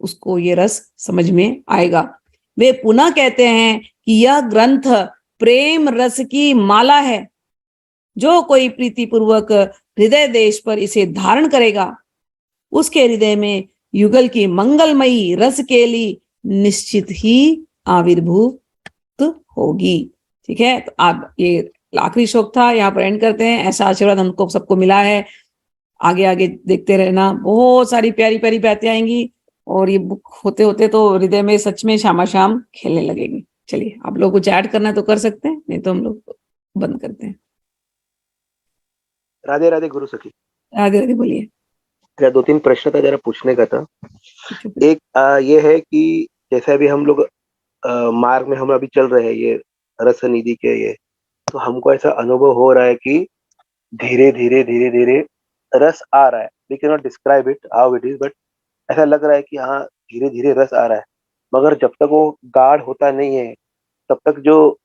उसको ये रस समझ में आएगा। वे पुनः कहते हैं कि यह ग्रंथ प्रेम रस की माला है। जो कोई प्रीति पूर्वक हृदय देश पर इसे धारण करेगा, उसके हृदय में युगल की मंगलमयी रस केली निश्चित ही आविर्भूत होगी। ठीक है, तो आप ये आखिरी श्लोक था, यहाँ पर एंड करते हैं। ऐसा आशीर्वाद हमको सबको मिला है। आगे आगे देखते रहना, बहुत सारी प्यारी प्यारी बातें आएंगी, और ये बुक होते होते तो हृदय में सच में श्यामा श्याम खेलने लगेगी। चलिए, आप लोग कुछ ऐड करना तो कर सकते हैं, नहीं तो हम लोग बंद करते हैं। राधे राधे गुरु सखी। राधे राधे, बोलिए। 2-3 प्रश्न था, जरा पूछने का था। एक ये है कि जैसे अभी हम लोग मार्ग में हम अभी चल रहे हैं, ये रस निधि के, ये तो हमको ऐसा अनुभव हो रहा है कि धीरे धीरे धीरे धीरे रस आ रहा है। We can not describe it how it is, but ऐसा लग रहा है कि हाँ धीरे धीरे रस आ रहा है। मगर जब तक वो गाढ़ होता नहीं है, तब तक जो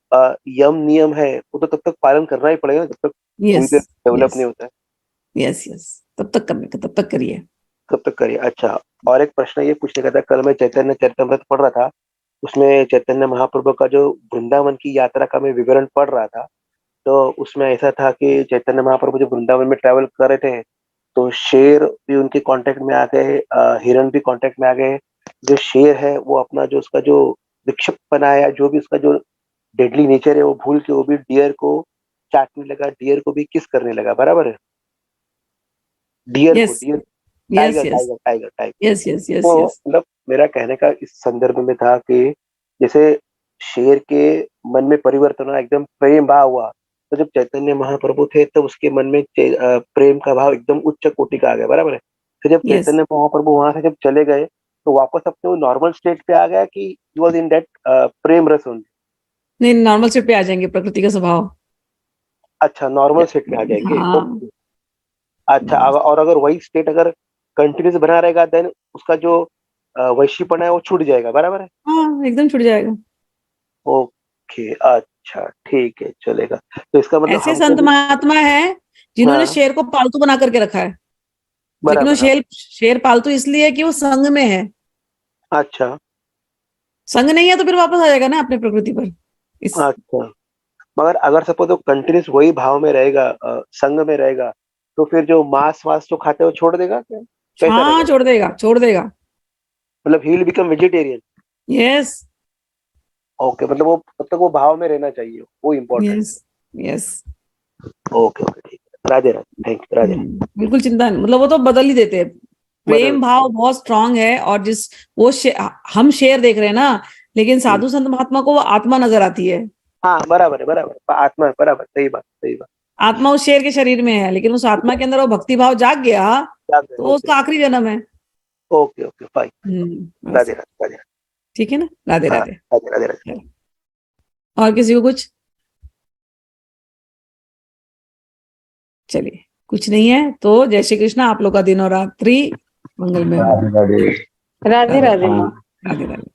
यम नियम है वो तो तब तक पालन करना ही पड़ेगा, जब तक डेवलप नहीं होता है। यस, तब तक करने का, तब तक करिए, तब तक करिए। अच्छा, और एक प्रश्न ये पूछने का था, कल मैं चैतन्य चरितमृत पढ़ रहा था, उसमें चैतन्य महाप्रभु का जो वृंदावन की यात्रा का मैं विवरण पढ़ रहा था, तो उसमें ऐसा था कि चैतन्य महाप्रभु जब वृंदावन में ट्रैवल कर रहे थे, तो शेर भी उनके कांटेक्ट में आ गए, हिरण भी कांटेक्ट में आ गए। जो शेर है वो अपना जो उसका जो विक्षिप्तपना है, जो भी उसका जो डेडली नेचर है, वो भूल के वो भी डियर को चाटने लगा, डियर को भी किस करने लगा, बराबर है? डियर को, yes dear, yes tiger yes tiger tiger tiger. Yes yes yes तो यस मतलब मेरा कहने का इस संदर्भ में था कि जैसे शेर के मन में परिवर्तन हुआ, एकदम प्रेम भाव हुआ, तो जब चैतन्य महाप्रभु थे तब उसके मन में प्रेम का भाव एकदम उच्च कोटि का आ गया, बराबर है? फिर जब यस। चैतन्य महाप्रभु वहां से जब चले गए, तो वापस अपने वो नॉर्मल स्टेट पे आ गया कि वॉज इन दैट प्रेम रस ओनली? नहीं, नॉर्मल स्टेट पे आ जाएंगे, प्रकृति का स्वभाव। अच्छा, नॉर्मल स्टेट पे आ जाएंगे, हाँ। ओके। अच्छा, और अगर वही स्टेट अगर कंटिन्यूस बना रहेगा, देन उसका जो वैशीपना है वो छूट जाएगा, बराबर है? हाँ, एकदम छूट जाएगा। ओके, अच्छा, ठीक है, चलेगा। तो इसका मतलब ऐसे हमको संत भी, महात्मा है जिन्होंने हाँ, शेर को पालतू बना करके रखा है, लेकिन वो बराबर, हाँ, शेर शेर पालतू इसलिए है कि वो संग में है। अच्छा, संग नहीं है तो फिर वापस आ जाएगा ना अपने प्रकृति पर। इस अच्छा। मगर अगर सपोज वो कंटिन्यूस वही भाव में रहेगा, संग में रहेगा, तो फिर जो मांस वास जो खाते हैं वो छोड़ देगा क्या? कैसा हाँ, रहेगा? छोड़ देगा, छोड़ देगा। मतलब he will become vegetarian? Yes okay, मतलब वो तब तक वो भाव में रहना चाहिए, वो important. Yes yes. Okay, okay, ठीक है, राधे राधे, थैंक यू, राधे राधे। बिल्कुल चिंता नहीं, मतलब वो तो बदल ही देते हैं। बदल, प्रेम भाव बहुत स्ट्रांग है, और जिस वो हम शेर देख रहे हैं ना, लेकिन साधु संत महात्मा को वो आत्मा नजर आती है। हाँ, बराबर है, बराबर, आत्मा, बराबर, सही बात, सही बात। आत्मा उस शेर के शरीर में है, लेकिन उस आत्मा के अंदर वो भक्ति भाव जाग गया, तो वो ओके, उसका आखिरी जन्म है। Okay, okay, fine. बस। राधे राधे, राधे ठीक है ना। राधे राधे। हाँ, राधे। राधे राधे राधे। चलो, और किसी को कुछ? चलिए, कुछ नहीं है तो जय श्री कृष्ण। आप लोग का दिन और रात्रि मंगलमय हो। राधे राधे। राधे राधे राधे माँ। राधे राधे।